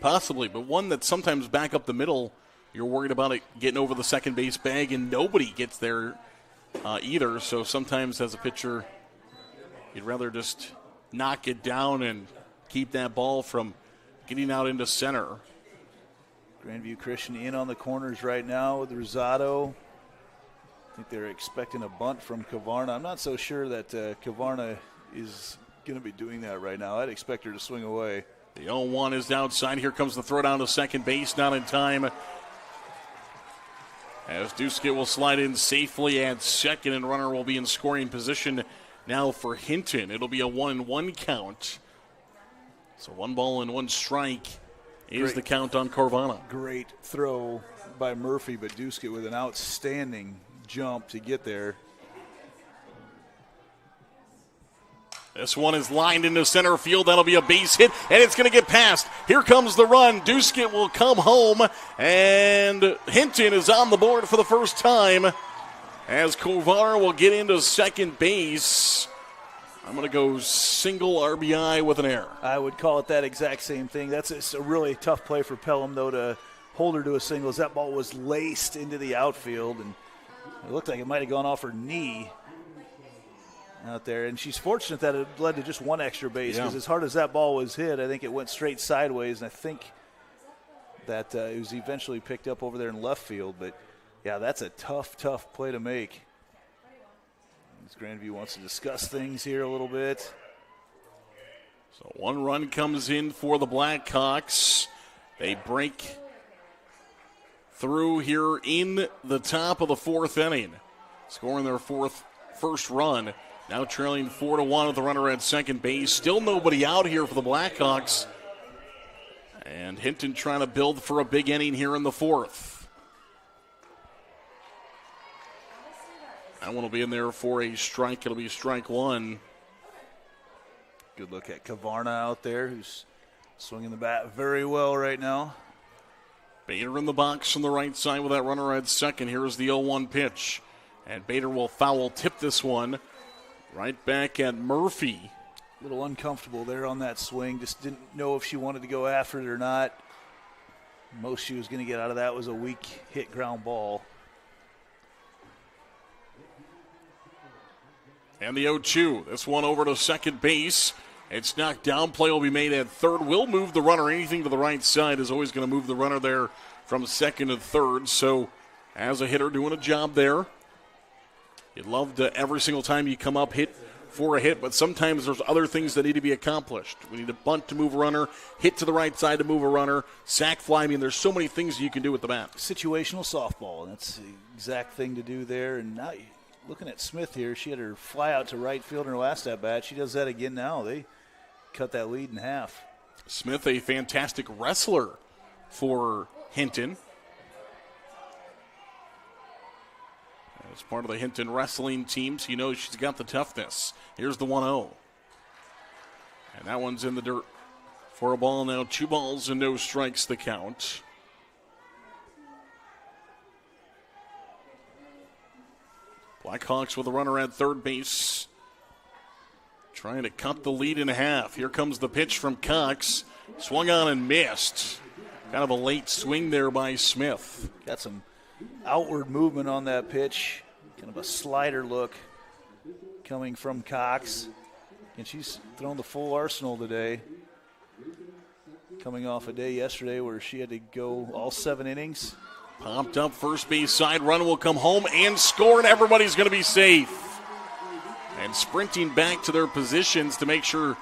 Possibly, but one that sometimes back up the middle, you're worried about it getting over the second base bag, and nobody gets there either. So sometimes as a pitcher, you'd rather just knock it down and keep that ball from getting out into center. Grandview Christian in on the corners right now with Rosado. I think they're expecting a bunt from Kavarna. I'm not so sure that Kavarna is going to be doing that right now. I'd expect her to swing away. The 0-1 is outside. Here comes the throw down to second base, not in time. As Duskett will slide in safely at second, and runner will be in scoring position now for Hinton. It'll be a 1-1 count. So 1 ball and 1 strike is the count on Corvana. Great throw by Murphy, but Duskett with an outstanding jump to get there. This one is lined into center field. That'll be a base hit, and it's going to get past. Here comes the run. Duskett will come home, and Hinton is on the board for the first time as Kovar will get into second base. I'm going to go single RBI with an error. I would call it that exact same thing. That's a really tough play for Pelham, though, to hold her to a single, as that ball was laced into the outfield, and it looked like it might have gone off her knee out there. And she's fortunate that it led to just one extra base, because as hard as that ball was hit, I think it went straight sideways, and I think that it was eventually picked up over there in left field. But, yeah, that's a tough play to make. As Grandview wants to discuss things here a little bit. So 1 run comes in for the Blackhawks. They break through here in the top of the 4th inning, scoring their first run. Now trailing 4-1 with the runner at second base. Still nobody out here for the Blackhawks. And Hinton trying to build for a big inning here in the 4th. That one will be in there for a strike. It'll be strike 1. Good look at Kavarna out there, who's swinging the bat very well right now. Bader in the box on the right side with that runner at second. Here's the 0-1 pitch. And Bader will foul tip this one right back at Murphy. A little uncomfortable there on that swing. Just didn't know if she wanted to go after it or not. Most she was going to get out of that was a weak hit ground ball. And the 0-2. This one over to second base. It's knocked down. Play will be made at third. Will move the runner. Anything to the right side is always going to move the runner there from second to third. So as a hitter, doing a job there. You'd love to every single time you come up hit for a hit, but sometimes there's other things that need to be accomplished. We need a bunt to move a runner, hit to the right side to move a runner, sac fly. I mean, there's so many things you can do with the bat. Situational softball. That's the exact thing to do there. And now looking at Smith here, she had her fly out to right field in her last at bat. She does that again now. They cut that lead in half. Smith, a fantastic wrestler for Hinton. As part of the Hinton wrestling team, so you know she's got the toughness. Here's the 1-0. And that one's in the dirt for a ball now. 2 balls and no strikes the count. Blackhawks with a runner at third base, trying to cut the lead in half. Here comes the pitch from Cox. Swung on and missed. Kind of a late swing there by Smith. Got some outward movement on that pitch. Kind of a slider look coming from Cox. And she's thrown the full arsenal today. Coming off a day yesterday where she had to go all 7 innings. Popped up first base side. Run will come home and score, and everybody's going to be safe. And sprinting back to their positions to make sure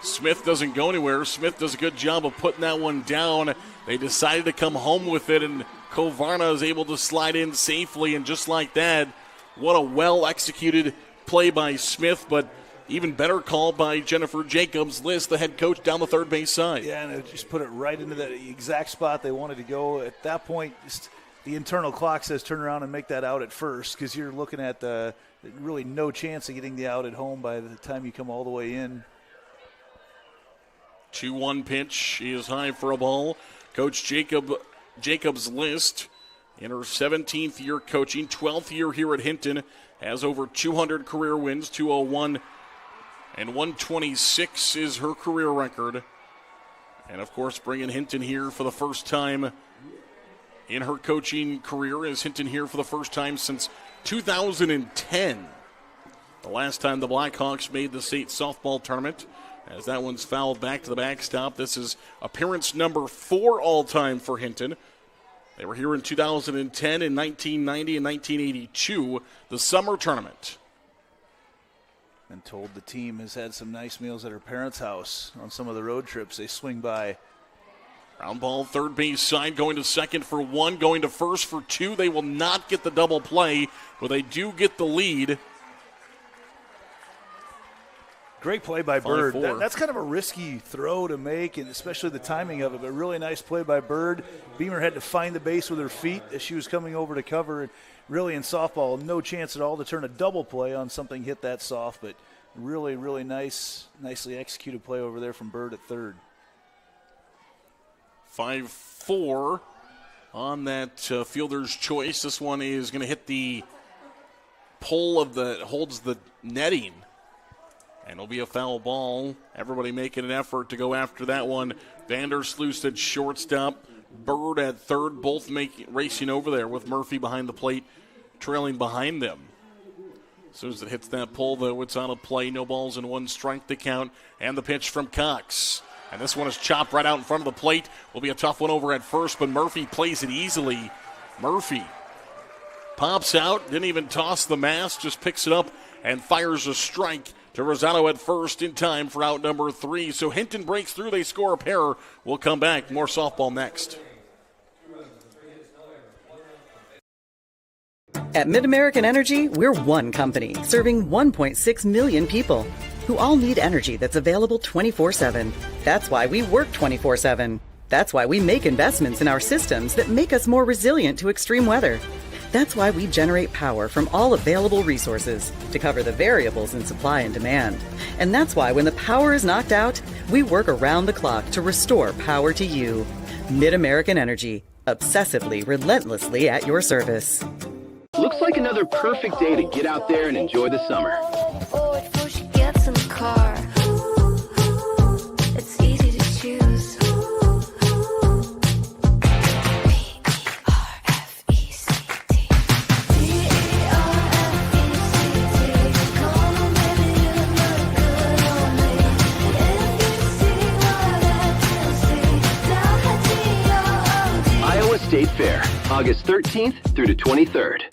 Smith doesn't go anywhere. Smith does a good job of putting that one down. They decided to come home with it, and Kovarna is able to slide in safely. And just like that, what a well-executed play by Smith, but even better call by Jennifer Jacobs, Liz, the head coach, down the third base side. Yeah, and it just put it right into that exact spot they wanted to go. At that point, just the internal clock says turn around and make that out at first, because you're looking at really no chance of getting the out at home by the time you come all the way in. 2-1 pitch is high for a ball. Coach Jacobs List in her 17th year coaching, 12th year here at Hinton, has over 200 career wins, 201 and 126 is her career record. And, of course, bringing Hinton here for the first time in her coaching career. Is Hinton here for the first time since 2010. The last time the Blackhawks made the state softball tournament, as that one's fouled back to the backstop. This is appearance number 4 all-time for Hinton. They were here in 2010, in 1990, and 1982, the summer tournament. Been told the team has had some nice meals at her parents' house on some of the road trips. They swing by Ground ball, third base side, going to second for 1, going to first for 2. They will not get the double play, but they do get the lead. Great play by Bird. 5-4. That's kind of a risky throw to make, and especially the timing of it, but really nice play by Bird. Beamer had to find the base with her feet as she was coming over to cover. And really in softball, no chance at all to turn a double play on something hit that soft, but really, really nicely executed play over there from Bird at third. 5-4 on that fielder's choice. This one is going to hit the pole holds the netting. And it'll be a foul ball. Everybody making an effort to go after that one. Vandersloot at shortstop. Bird at third. Both racing over there with Murphy behind the plate, trailing behind them. As soon as it hits that pole, though, it's on a play. No balls and 1 strike to count. And the pitch from Cox. And this one is chopped right out in front of the plate. Will be a tough one over at first, but Murphy plays it easily. Murphy pops out, didn't even toss the mask, just picks it up and fires a strike to Rosado at first in time for out number 3. So Hinton breaks through. They score a pair. We'll come back. More softball next. At MidAmerican Energy, we're one company serving 1.6 million people who all need energy that's available 24/7. That's why we work 24/7. That's why we make investments in our systems that make us more resilient to extreme weather. That's why we generate power from all available resources to cover the variables in supply and demand. And that's why when the power is knocked out, we work around the clock to restore power to you. MidAmerican Energy, obsessively, relentlessly at your service. Looks like another perfect day to get out there and enjoy the summer. Oh, before she gets in the car, it's easy to choose. State Fair, August 13th through the 23rd.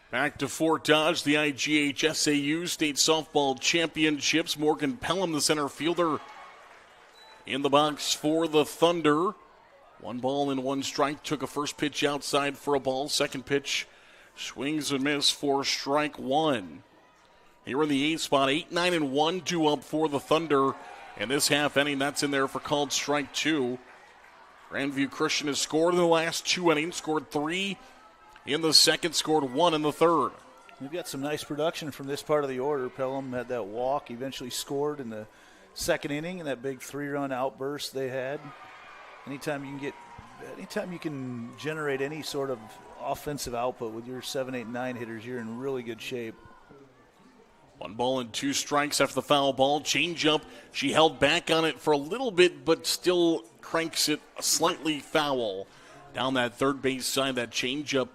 Back to Fort Dodge, the IGHSAU State Softball Championships. Morgan Pelham, the center fielder, in the box for the Thunder. 1 ball and 1 strike. Took a first pitch outside for a ball. Second pitch, swings and miss for strike 1. Here in the 8th spot, 8-9-1 due up for the Thunder. And this half inning, that's in there for called strike 2. Grandview Christian has scored in the last 2 innings, scored 3 in the second, scored 1 in the third. We've got some nice production from this part of the order. Pelham had that walk, eventually scored in the second inning in that big 3-run outburst they had. Anytime you can generate any sort of offensive output with your 7, 8, 9 hitters, you're in really good shape. 1 ball and 2 strikes after the foul ball. Changeup. She held back on it for a little bit, but still cranks it slightly foul. Down that third base side, that changeup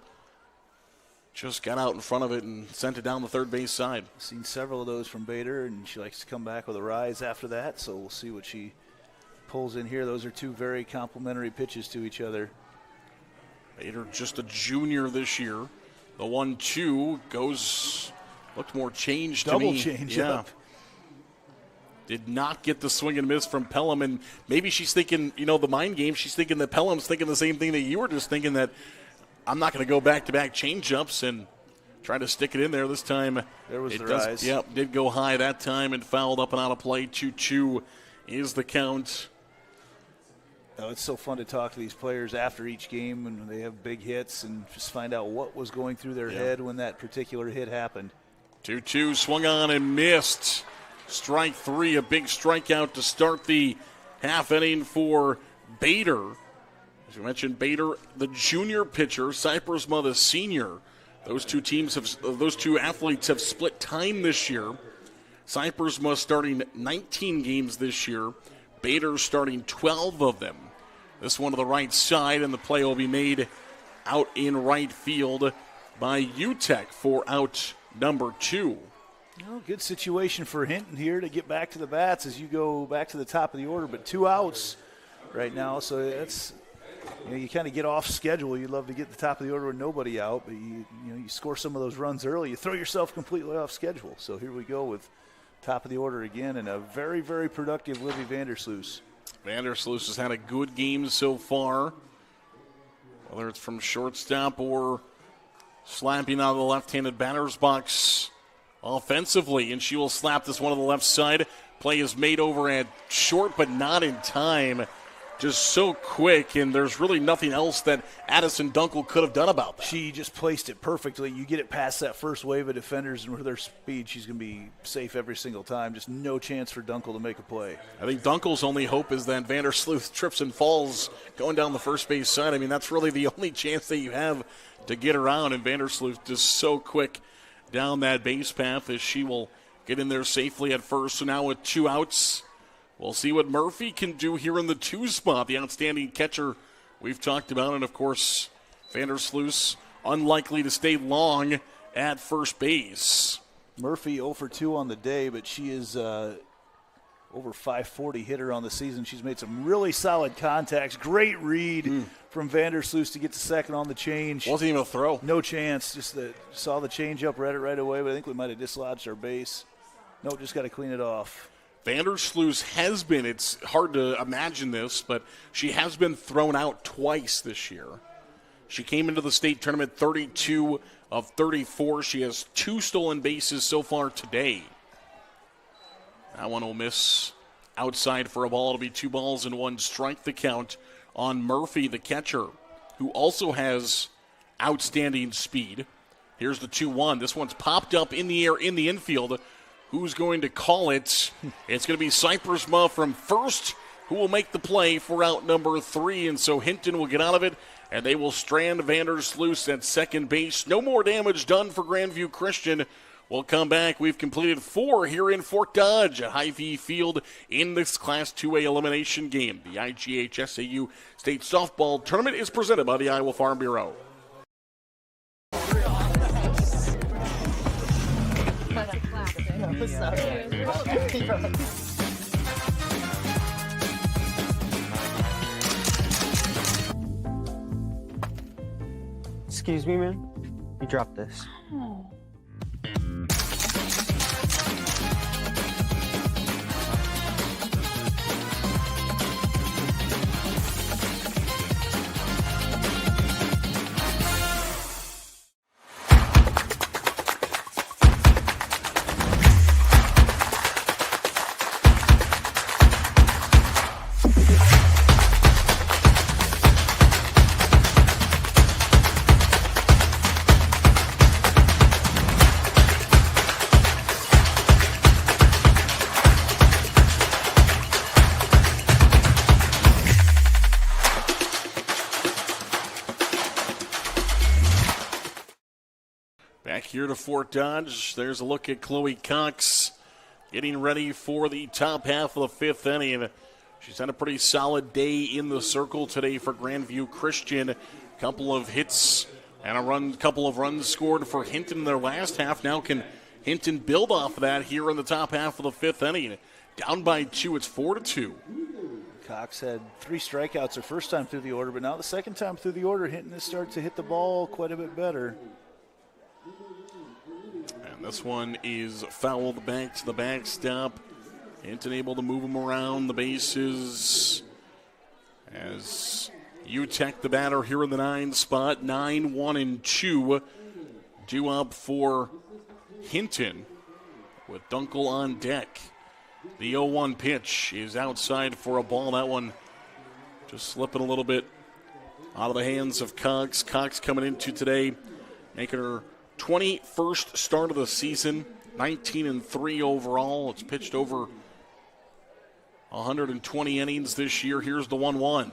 just got out in front of it and sent it down the third base side. Seen several of those from Bader, and she likes to come back with a rise after that, so we'll see what she pulls in here. Those are 2 very complimentary pitches to each other. Bader just a junior this year. The 1-2 goes, looked more changed to me. Double change up. Did not get the swing and miss from Pelham, and maybe she's thinking, the mind game, she's thinking that Pelham's thinking the same thing that you were just thinking, that I'm not going to go back-to-back change-ups and try to stick it in there. This time there was the rise. Yep, did go high that time and fouled up and out of play. 2-2 is the count. Oh, it's so fun to talk to these players after each game when they have big hits and just find out what was going through their head when that particular hit happened. 2-2, swung on and missed. Strike 3, a big strikeout to start the half inning for Bader. As we mentioned, Bader, the junior pitcher, Cypressma, the senior. Those two athletes have split time this year. Cypressma starting 19 games this year. Bader starting 12 of them. This one to the right side, and the play will be made out in right field by UTEC for out number 2. Well, good situation for Hinton here to get back to the bats as you go back to the top of the order, but 2 outs right now, so that's, you kind of get off schedule. You'd love to get the top of the order with nobody out, but you score some of those runs early, you throw yourself completely off schedule. So here we go with top of the order again, and a very, very productive Livy Vandersloot. Vandersloot has had a good game so far, whether it's from shortstop or slapping out of the left-handed batter's box offensively, and she will slap this one on the left side. Play is made over at short, but not in time. Just so quick, and there's really nothing else that Addison Dunkel could have done about that. She just placed it perfectly. You get it past that first wave of defenders, and with their speed, she's going to be safe every single time. Just no chance for Dunkel to make a play. I think Dunkel's only hope is that Vandersloot trips and falls going down the first base side. I mean, that's really the only chance that you have to get around, and Vandersloot just so quick down that base path as she will get in there safely at first. So now with 2 outs, we'll see what Murphy can do here in the 2 spot, the outstanding catcher we've talked about. And, of course, Vandersloot unlikely to stay long at first base. Murphy 0 for 2 on the day, but she is over 540 hitter on the season. She's made some really solid contacts. Great read from Vandersloot to get to second on the change. Wasn't even a throw. No chance. Just saw the change up, read it right away, but I think we might have dislodged our base. Nope, just got to clean it off. Vandersloot has been, it's hard to imagine this, but she has been thrown out twice this year. She came into the state tournament 32 of 34. She has 2 stolen bases so far today. That one will miss outside for a ball. It'll be 2 balls and 1 strike the count on Murphy, the catcher, who also has outstanding speed. Here's the 2-1. This one's popped up in the air in the infield. Who's going to call it? It's going to be Cypress-Ma from first, who will make the play for out number 3. And so Hinton will get out of it, and they will strand Vandersloot at second base. No more damage done for Grandview Christian. We'll come back. We've completed 4 here in Fort Dodge at Hy-Vee Field in this Class 2A elimination game. The IGHSAU State Softball Tournament is presented by the Iowa Farm Bureau. Excuse me, man. You dropped this. Oh. Back here to Fort Dodge. There's a look at Chloe Cox getting ready for the top half of the 5th inning. She's had a pretty solid day in the circle today for Grandview Christian. Couple of hits and a couple of runs scored for Hinton in their last half. Now can Hinton build off of that here in the top half of the 5th inning? Down by 2, it's 4-2. Cox had 3 strikeouts her first time through the order, but now the second time through the order, Hinton has started to hit the ball quite a bit better. And this one is fouled back to the backstop. Hinton able to move him around the bases as UTEC, the batter, here in the 9 spot. 9-1-2. Due up for Hinton with Dunkel on deck. The 0-1 pitch is outside for a ball. That one just slipping a little bit out of the hands of Cox. Cox coming into today, making her 21st start of the season, 19-3 overall. It's pitched over 120 innings this year. Here's the 1-1.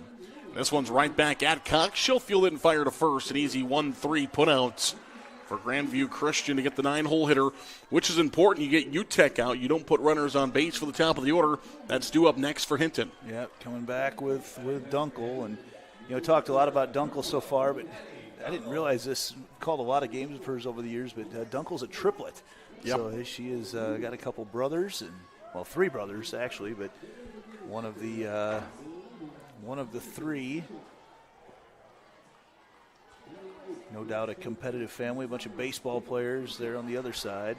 This one's right back at Cox. She'll field it and fire to first. An easy 1-3 putouts for Grandview Christian to get the 9-hole hitter, which is important. You get UTEC out. You don't put runners on base for the top of the order. That's due up next for Hinton. Yep, coming back with Dunkel. And, talked a lot about Dunkel so far, but I didn't realize this. Called a lot of games of hers over the years, but Dunkel's a triplet. Yep. So she has got a couple brothers, 3 brothers actually, but one of the 3. No doubt a competitive family, a bunch of baseball players there on the other side.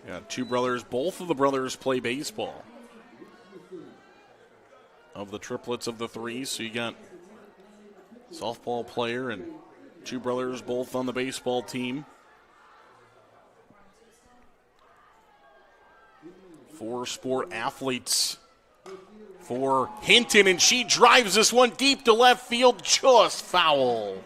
Yeah, 2 brothers. Both of the brothers play baseball. of the triplets of the three. So you got softball player and two brothers both on the baseball team. 4 sport athletes for Hinton, and she drives this one deep to left field, just foul.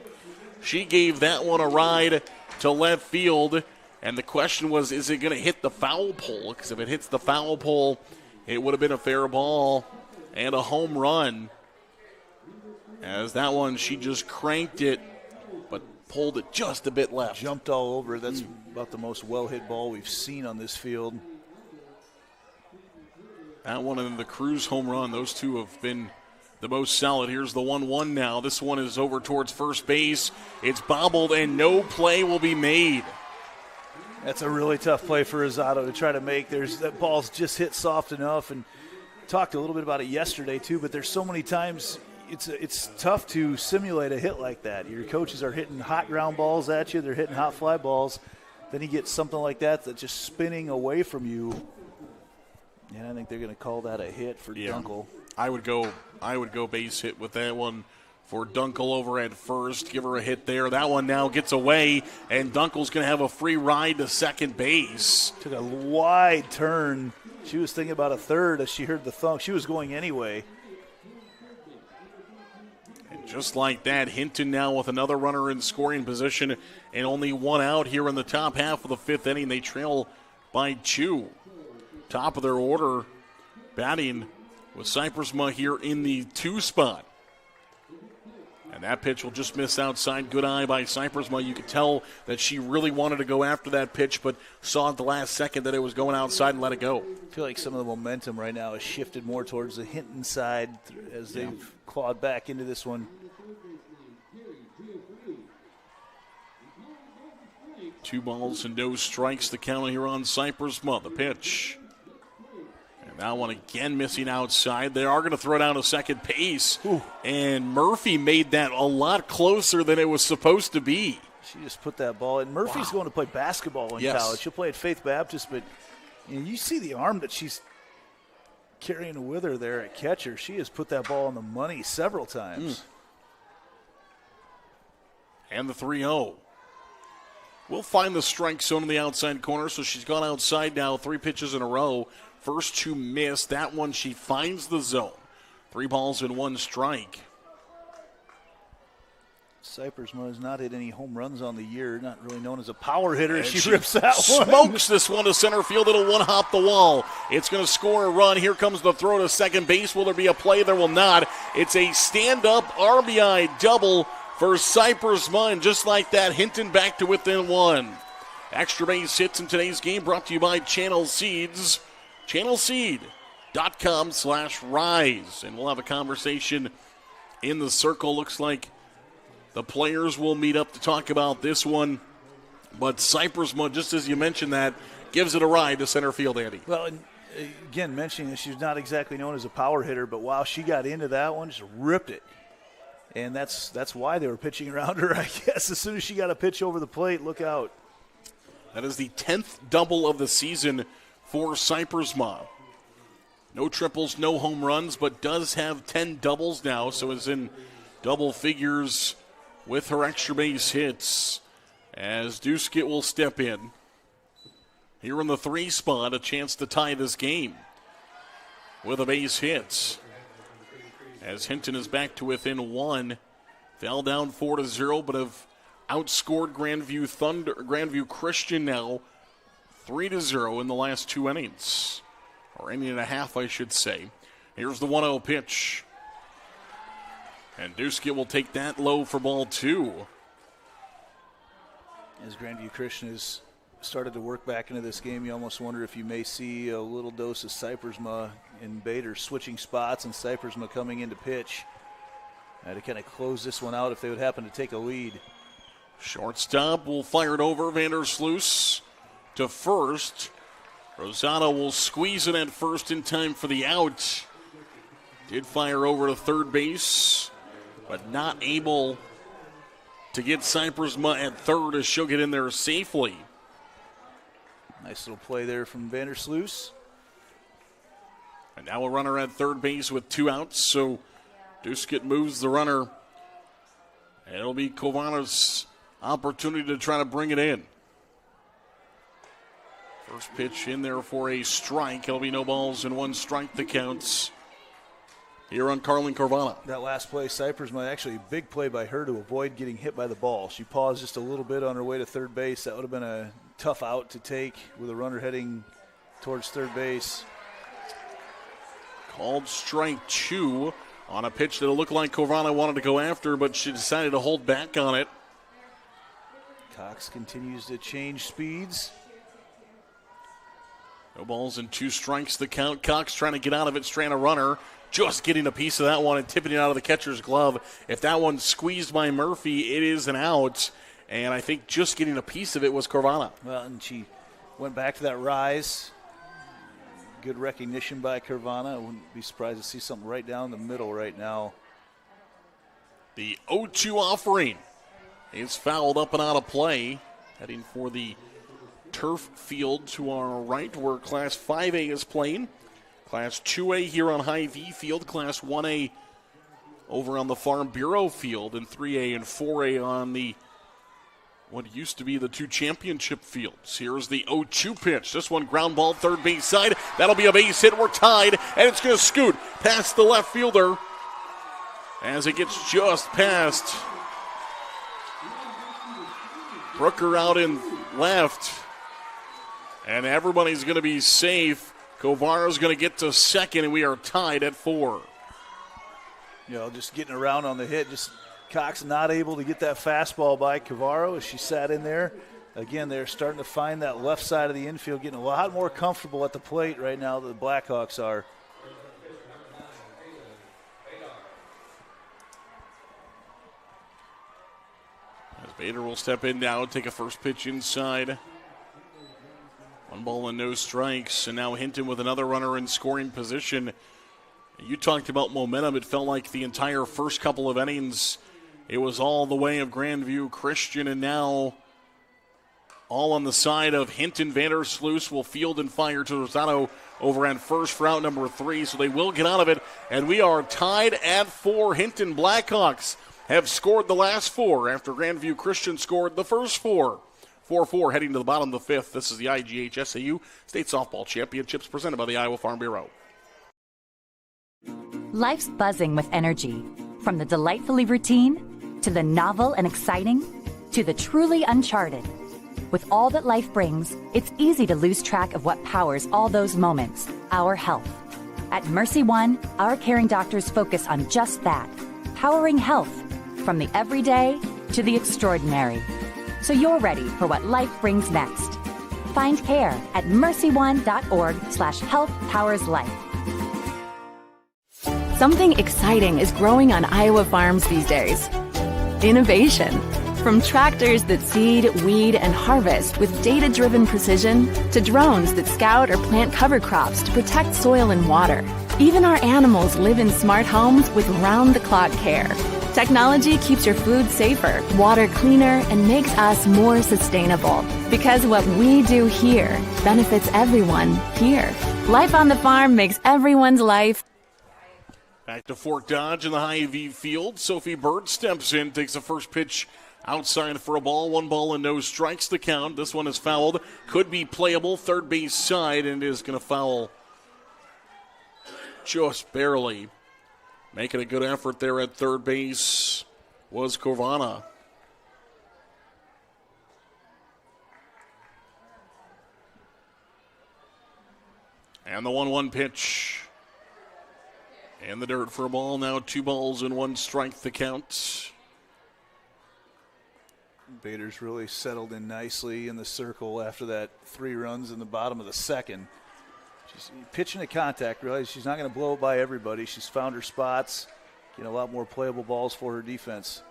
She gave that one a ride to left field, and the question was, is it going to hit the foul pole? Because if it hits the foul pole, it would have been a fair ball and a home run. As that one, she just cranked it, but pulled it just a bit left. Jumped all over it. That's about the most well-hit ball we've seen on this field. That one and the Cruz home run, those two have been the most solid. Here's the 1-1 now. This one is over towards first base. It's bobbled, and no play will be made. That's a really tough play for Rosado to try to make. That ball's just hit soft enough, and talked a little bit about it yesterday too, but there's so many times it's tough to simulate a hit like that. Your coaches are hitting hot ground balls at you. They're hitting hot fly balls. Then you get something like that that's just spinning away from you. And I think they're going to call that a hit for Dunkel. I would go base hit with that one for Dunkel over at first. Give her a hit there. That one now gets away, and Dunkel's going to have a free ride to second base. Took a wide turn. She was thinking about a third as she heard the thunk. She was going anyway. And just like that, Hinton now with another runner in scoring position and only one out here in the top half of the fifth inning. They trail by 2. Top of their order, batting with Cypress-Ma here in the 2 spot. And that pitch will just miss outside. Good eye by Cypress-Ma. You could tell that she really wanted to go after that pitch, but saw at the last second that it was going outside and let it go. I feel like some of the momentum right now has shifted more towards the Hinton side as they've clawed back into this one. 2 balls and no strikes to count here on Cypress-Ma. The pitch. That one again missing outside. They are going to throw down a second base. Ooh. And Murphy made that a lot closer than it was supposed to be. She just put that ball in. Murphy's going to play basketball in college. She'll play at Faith Baptist, but you see the arm that she's carrying with her there at catcher. She has put that ball on the money several times. And the 3-0. We'll find the strike zone in the outside corner, so she's gone outside now 3 pitches in a row. First 2 missed. That one she finds the zone. 3 balls and 1 strike. Cypress-Ma has not hit any home runs on the year. Not really known as a power hitter. And she rips that one. Smokes this one to center field. It'll one-hop the wall. It's going to score a run. Here comes the throw to second base. Will there be a play? There will not. It's a stand-up RBI double for Cypress-Ma. And just like that, Hinton back to within 1. Extra base hits in today's game brought to you by Channel Seeds. ChannelSeed.com/rise. And we'll have a conversation in the circle. Looks like the players will meet up to talk about this one. But Cypress-Ma, just as you mentioned that, gives it a ride to center field, Andy. Well, and again, mentioning that she's not exactly known as a power hitter, but wow, she got into that one, just ripped it. And that's why they were pitching around her, I guess. As soon as she got a pitch over the plate, look out. That is the 10th double of the season for Cypress-Ma. No triples, no home runs, but does have 10 doubles now, so is in double figures with her extra base hits. As Duskett will step in. Here in the 3 spot, a chance to tie this game with a base hit. As Hinton is back to within 1. Fell down 4-0, but have outscored Grandview Christian now 3-0 in the last 2 innings. Or inning and a half, I should say. Here's the 1-0 pitch. And Duskett will take that low for ball 2. As Grandview Christian has started to work back into this game, you almost wonder if you may see a little dose of Cypress-Ma and Bader switching spots and Cypress-Ma coming into pitch to kind of close this one out if they would happen to take a lead. Shortstop will fire it over. Vandersloot to first. Rosado will squeeze it at first in time for the out. Did fire over to third base, but not able to get Cypress-Ma at third as she'll get in there safely. Nice little play there from Vandersloot. And now a runner at third base with 2 outs, so Duskett moves the runner. And it'll be Kovana's opportunity to try to bring it in. First pitch in there for a strike. It'll be no balls and 1 strike that counts here on Carlin Kovana. That last play, Cypress, actually a big play by her to avoid getting hit by the ball. She paused just a little bit on her way to third base. That would have been a tough out to take with a runner heading towards third base. Called strike 2 on a pitch that it looked like Kovana wanted to go after, but she decided to hold back on it. Cox continues to change speeds. No balls and 2 strikes the count. Cox trying to get out of it, strand a runner. Just getting a piece of that one and tipping it out of the catcher's glove. If that one's squeezed by Murphy, it is an out. And I think just getting a piece of it was Kovana. Well, and she went back to that rise. Good recognition by Kovana. I wouldn't be surprised to see something right down the middle right now. The 0-2 offering is fouled up and out of play. Heading for the turf field to our right where Class 5A is playing. Class 2A here on Hy-Vee field. Class 1A over on the Farm Bureau field. And 3A and 4A on the what used to be the 2 championship fields. Here's the 0-2 pitch. This one ground ball third base side. That'll be a base hit. We're tied. And it's going to scoot past the left fielder as it gets just past Brooker out in left. And everybody's going to be safe. Kovara's going to get to second, and we are tied at 4. Just getting around on the hit. Just Cox not able to get that fastball by Kovara as she sat in there. Again, they're starting to find that left side of the infield, getting a lot more comfortable at the plate right now than the Blackhawks are. As Bader will step in now, take a first pitch inside. 1 ball and no strikes, and now Hinton with another runner in scoring position. You talked about momentum. It felt like the entire first couple of innings, it was all the way of Grandview Christian, and now all on the side of Hinton. Vandersloot will field and fire to Rosado over at first for out number 3, so they will get out of it, and we are tied at 4. Hinton Blackhawks have scored the last 4 after Grandview Christian scored the first 4. 4-4 heading to the bottom of the 5th. This is the IGHSAU State Softball Championships presented by the Iowa Farm Bureau. Life's buzzing with energy. From the delightfully routine, to the novel and exciting, to the truly uncharted. With all that life brings, it's easy to lose track of what powers all those moments, our health. At Mercy One, our caring doctors focus on just that, powering health, from the everyday to the extraordinary. So you're ready for what life brings next. Find care at mercyone.org/healthpowerslife. Something exciting is growing on Iowa farms these days. Innovation. From tractors that seed, weed, and harvest with data-driven precision to drones that scout or plant cover crops to protect soil and water. Even our animals live in smart homes with round-the-clock care. Technology keeps your food safer, water cleaner, and makes us more sustainable. Because what we do here benefits everyone here. Life on the farm makes everyone's life. Back to Fort Dodge in the Hy-Vee field. Sophie Bird steps in, takes the first pitch outside for a ball. 1 ball and no strikes to count. This one is fouled. Could be playable. Third base side, and is going to foul just barely. Making a good effort there at third base was Kovana. And the 1-1 pitch. In the dirt for a ball. Now 2 balls and 1 strike to count. Bader's really settled in nicely in the circle after that 3 runs in the bottom of the second. She's pitching to contact, realize she's not going to blow it by everybody. She's found her spots, getting a lot more playable balls for her defense.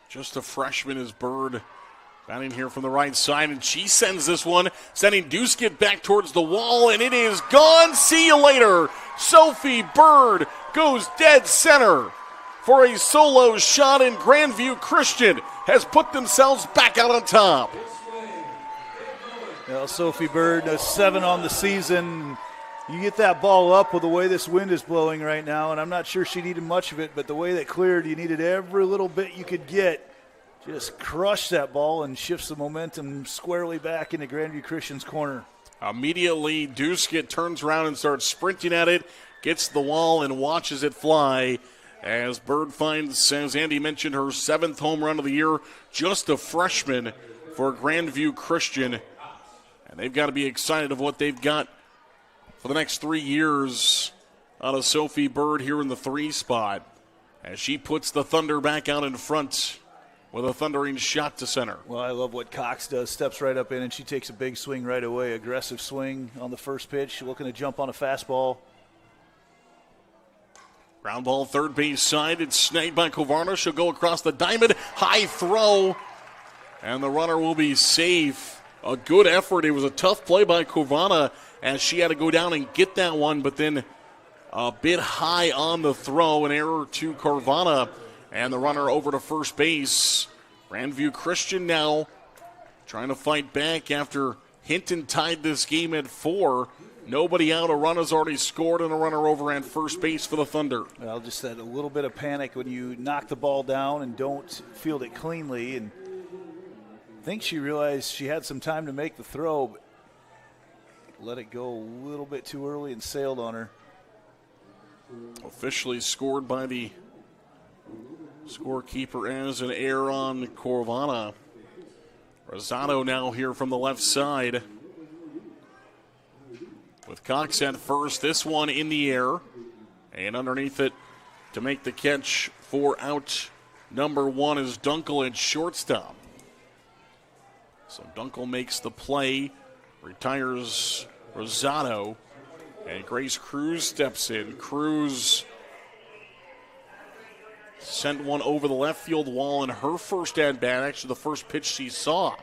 Just a freshman is Bird batting here from the right side, and she sends this one, sending Duskett back towards the wall, and it is gone. See you later. Sophie Bird goes dead center for a solo shot, and Grandview Christian has put themselves back out on top. Sophie Bird, 7 on the season, You get that ball up with the way this wind is blowing right now, and I'm not sure she needed much of it, but the way that cleared, you needed every little bit you could get. Just crush that ball and shifts the momentum squarely back into Grandview Christian's corner. Immediately, Duskett turns around and starts sprinting at it, gets the wall and watches it fly as Bird finds, as Andy mentioned, her 7th home run of the year, just a freshman for Grandview Christian. And they've got to be excited of what they've got for the next 3 years out of Sophie Bird here in the 3 spot as she puts the Thunder back out in front with a thundering shot to center. Well, I love what Cox does. Steps right up in and she takes a big swing right away. Aggressive swing on the first pitch, looking to jump on a fastball. Ground ball third base side. It's snagged by Kovarna. She'll go across the diamond. High throw. And the runner will be safe. A good effort. It was a tough play by Kovarna as she had to go down and get that one, but then a bit high on the throw. An error to Kovarna. And the runner over to first base. Grandview Christian now trying to fight back after Hinton tied this game at 4. Nobody out. A run has already scored and a runner over at first base for the Thunder. Well, just that a little bit of panic when you knock the ball down and don't field it cleanly. And I think she realized she had some time to make the throw, but let it go a little bit too early and sailed on her. Officially scored by the scorekeeper as an error on Kovarna. Rosado now here from the left side. With Cox at first, this one in the air. And underneath it to make the catch for out number 1 is Dunkel at shortstop. So Dunkel makes the play, retires Rosado, and Grace Cruz steps in. Cruz sent one over the left field wall in her first at-bat, actually the first pitch she saw.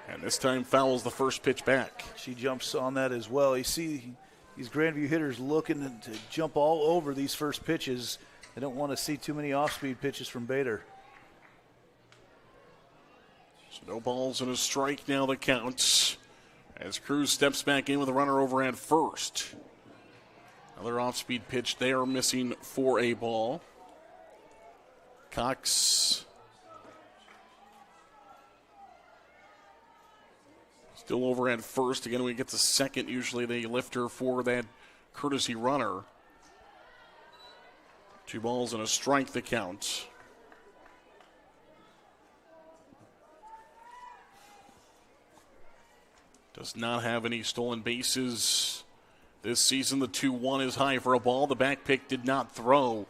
And this time fouls the first pitch back. She jumps on that as well. You see these Grandview hitters looking to jump all over these first pitches. They don't want to see too many off-speed pitches from Bader. So no balls and a strike now that counts as Cruz steps back in with a runner over at first. Another off-speed pitch there, missing for a ball. Cox still over at first. Again, when he gets a second, usually they lift her for that courtesy runner. 2 balls and a strike the count. Does not have any stolen bases this season. The 2-1 is high for a ball. The back pick did not throw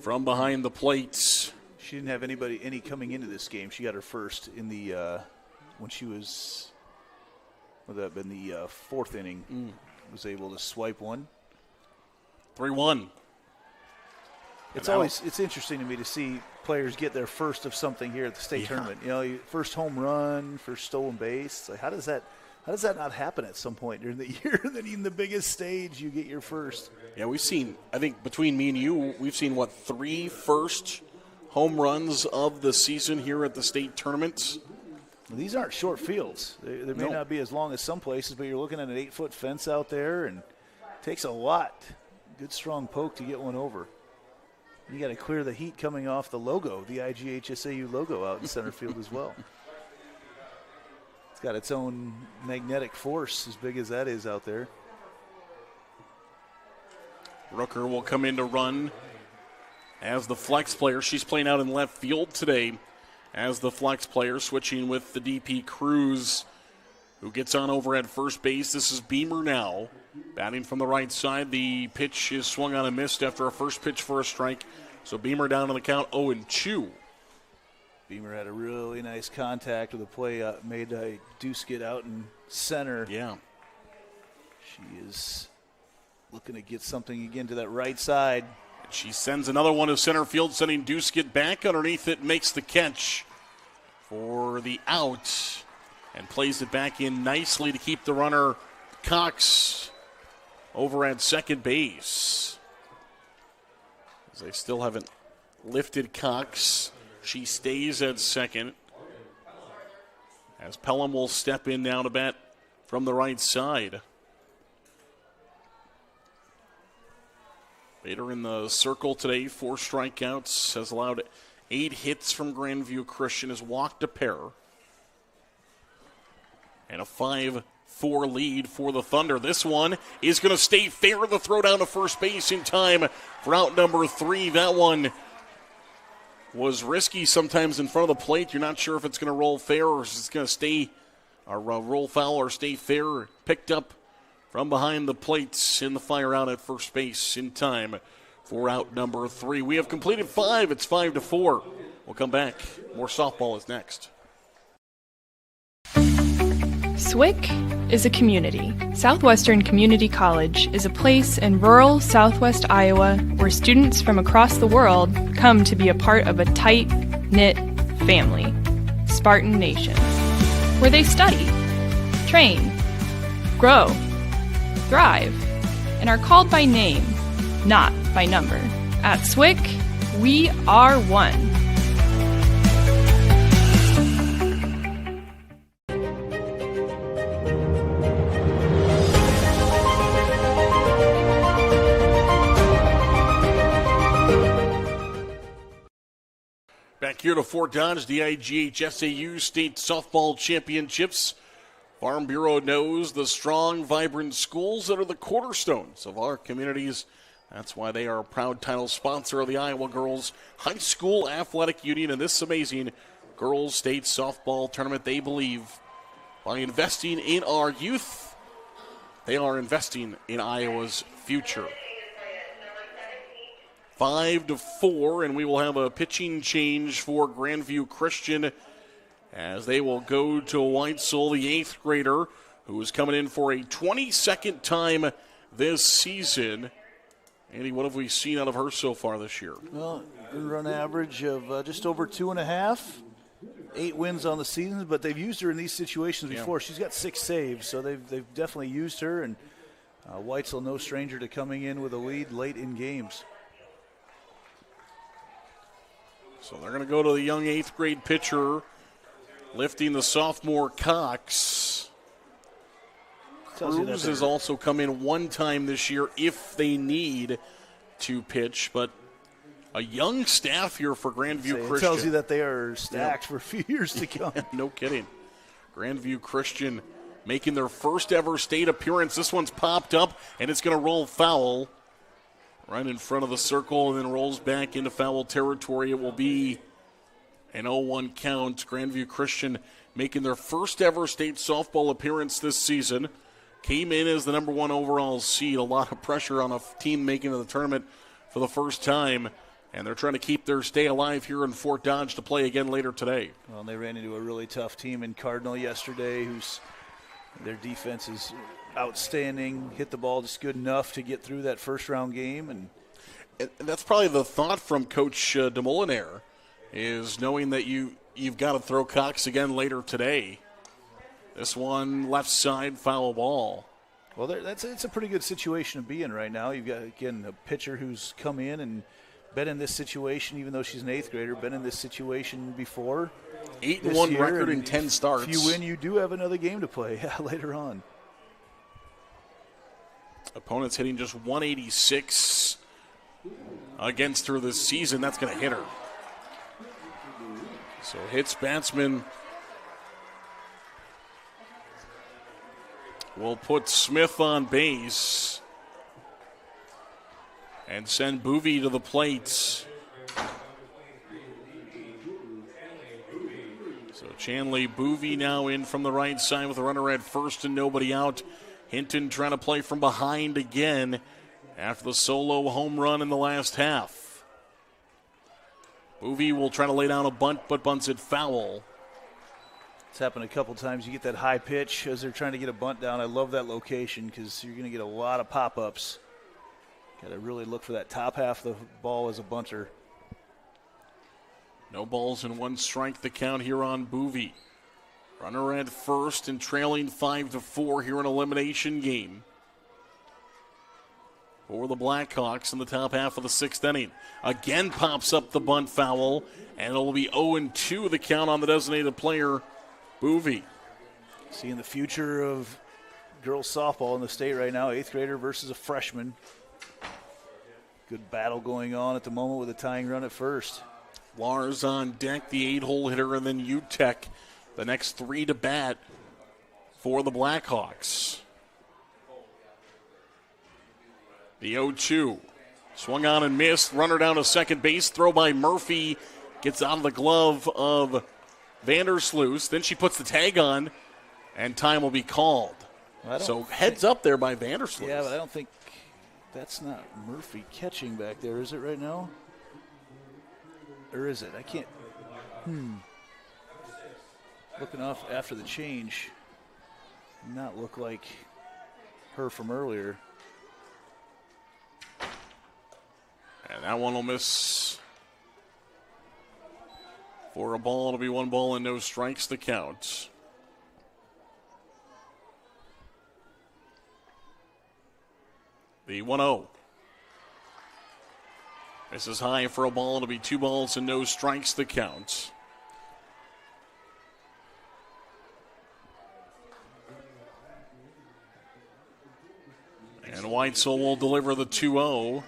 from behind the plates. She didn't have any coming into this game. She got her first in the when she was, would that have been the 4th inning? Was able to swipe one. 3-1. It's interesting to me to see players get their first of something here at the state tournament. You know, first home run, first stolen base. Like, how does that not happen at some point during the year? That even the biggest stage, you get your first. Yeah, we've seen, I think between me and you, we've seen, 3 first home runs of the season here at the state tournaments. Well, these aren't short fields. They may not be as long as some places, but you're looking at an 8-foot fence out there, and it takes a lot. Good strong poke to get one over. You got to clear the heat coming off the logo, the IGHSAU logo out in center field as well. It's got its own magnetic force, as big as that is out there. Rooker will come in to run as the flex player. She's playing out in left field today as the flex player, switching with the DP Cruz, who gets on over at first base. This is Beamer now, batting from the right side. The pitch is swung on and missed after a first pitch for a strike. So Beamer down on the count 0-2. Beamer had a really nice contact with a play made by Duskett out in center. Yeah. She is looking to get something again to that right side. She sends another one to center field, sending Duskett back underneath it, makes the catch for the out, and plays it back in nicely to keep the runner Cox over at second base. As they still haven't lifted Cox. She stays at second. As Pelham will step in now to bat from the right side. Bader in the circle today, 4 strikeouts, has allowed 8 hits from Grandview Christian, has walked a pair. And a 5-4 lead for the Thunder. This one is going to stay fair. The throw down to first base in time for out number 3. That one was risky sometimes in front of the plate. You're not sure if it's going to roll fair or if it's going to stay or roll foul or stay fair. Picked up from behind the plates in the fire out at first base in time for out number 3. We have completed 5. It's 5-4. We'll come back. More softball is next. SWIC is a community. Southwestern Community College is a place in rural southwest Iowa where students from across the world come to be a part of a tight-knit family, Spartan Nation, where they study, train, grow, thrive, and are called by name, not by number. At SWIC, we are one. Back here to Fort Dodge, the IGHSAU State Softball Championships. Farm Bureau knows the strong, vibrant schools that are the cornerstones of our communities. That's why they are a proud title sponsor of the Iowa Girls High School Athletic Union and this amazing Girls State Softball Tournament. They believe by investing in our youth, they are investing in Iowa's future. 5-4, and we will have a pitching change for Grandview Christian as they will go to Weitzel, the 8th grader, who is coming in for a 22nd time this season. Andy, what have we seen out of her so far this year? Well, run average of just over 2.5, 8 wins on the season, but they've used her in these situations before. She's got 6 saves, so they've definitely used her, and Weitzel no stranger to coming in with a lead late in games. So they're going to go to the young 8th grade pitcher, lifting the sophomore Cox. Cruz has also come in 1 time this year if they need to pitch, but a young staff here for Grandview Christian. It tells you that they are stacked for a few years to come. No kidding. Grandview Christian making their first ever state appearance. This one's popped up, and it's going to roll foul right in front of the circle and then rolls back into foul territory. It will be an 0-1 count. Grandview Christian making their first ever state softball appearance this season. Came in as the number 1 overall seed. A lot of pressure on a team making the tournament for the first time. And they're trying to keep their stay alive here in Fort Dodge to play again later today. Well, they ran into a really tough team in Cardinal yesterday, their defense is outstanding, hit the ball just good enough to get through that first-round game. And that's probably the thought from Coach DeMolinaire, is knowing that you've got to throw Cox again later today. This one left side foul ball. Well, it's a pretty good situation to be in right now. You've got, again, a pitcher who's come in and been in this situation, even though she's an 8th grader, been in this situation before. 8-1 record in 10 starts. If you win, you do have another game to play later on. Opponent's hitting just 186 against her this season. That's going to hit her. So hits batsman will put Smith on base and send Boovie to the plate. So Chanley Boovie now in from the right side with a runner at first and nobody out. Hinton trying to play from behind again after the solo home run in the last half. Boovie will try to lay down a bunt, but bunts it foul. It's happened a couple times. You get that high pitch as they're trying to get a bunt down. I love that location because you're going to get a lot of pop-ups. Got to really look for that top half of the ball as a bunter. No balls and 1 strike the count here on Boovie. Runner at first and trailing 5-4 here in elimination game for the Blackhawks in the top half of the 6th inning. Again pops up the bunt foul, and it'll be 0-2 the count on the designated player, Boovie. Seeing the future of girls softball in the state right now, 8th grader versus a freshman. Good battle going on at the moment with a tying run at first. Lars on deck, the 8-hole hitter, and then UTEC, the next 3 to bat for the Blackhawks. The 0-2. Swung on and missed. Runner down to second base. Throw by Murphy. Gets out of the glove of Vandersloot. Then she puts the tag on, and time will be called. So heads up there by Vandersloot. Yeah, but I don't think that's not Murphy catching back there, is it right now? Or is it? I can't. Looking off after the change, not look like her from earlier. And that one will miss for a ball. It'll be 1 ball and no strikes to count. The 1-0. This is high for a ball. It'll be 2 balls and no strikes to count. And Weitzel will deliver the 2-0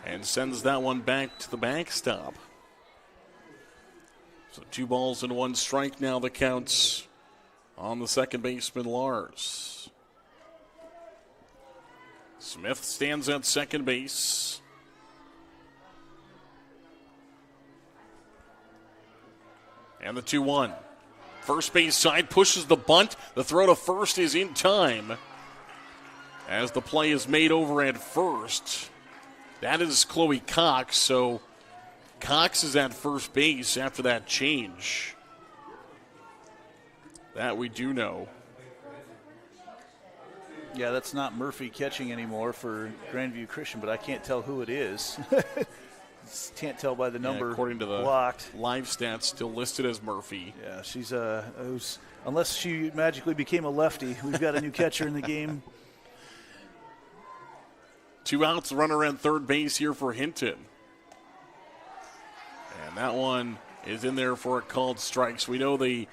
and sends that one back to the backstop. So 2 balls and 1 strike now that counts on the second baseman, Lars. Smith stands at second base. And the 2-1. First base side pushes the bunt. The throw to first is in time as the play is made over at first. That is Chloe Cox, so Cox is at first base after that change. That we do know. Yeah, that's not Murphy catching anymore for Grandview Christian, but I can't tell who it is. Can't tell by the number. According to the blocked live stats, still listed as Murphy. Yeah, she's unless she magically became a lefty, we've got a new catcher in the game. 2 outs, runner at third base here for Hinton. And that one is in there for a called strike. So we know the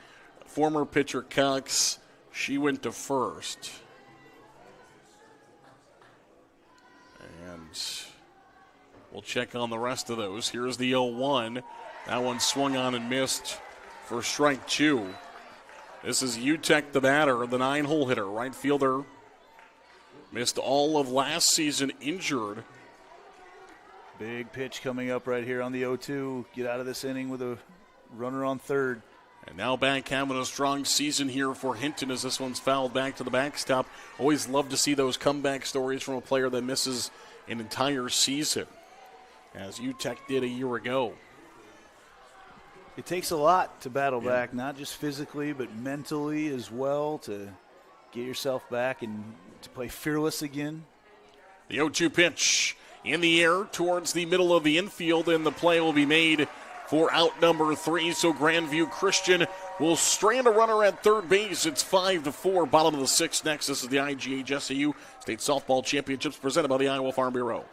former pitcher Cox, she went to first. And we'll check on the rest of those. Here's the 0-1. That one swung on and missed for strike 2. This is UTEC, the batter, the 9-hole hitter, right fielder. Missed all of last season, injured. Big pitch coming up right here on the 0-2. Get out of this inning with a runner on third. And now back having a strong season here for Hinton as this one's fouled back to the backstop. Always love to see those comeback stories from a player that misses an entire season, as UTEC did a year ago. It takes a lot to battle back, not just physically, but mentally as well, to get yourself back and to play fearless again. The 0-2 pitch in the air towards the middle of the infield, and the play will be made for out number 3. So Grandview Christian will strand a runner at third base. It's 5-4, bottom of the 6th next. This is the IGHSAU State Softball Championships presented by the Iowa Farm Bureau.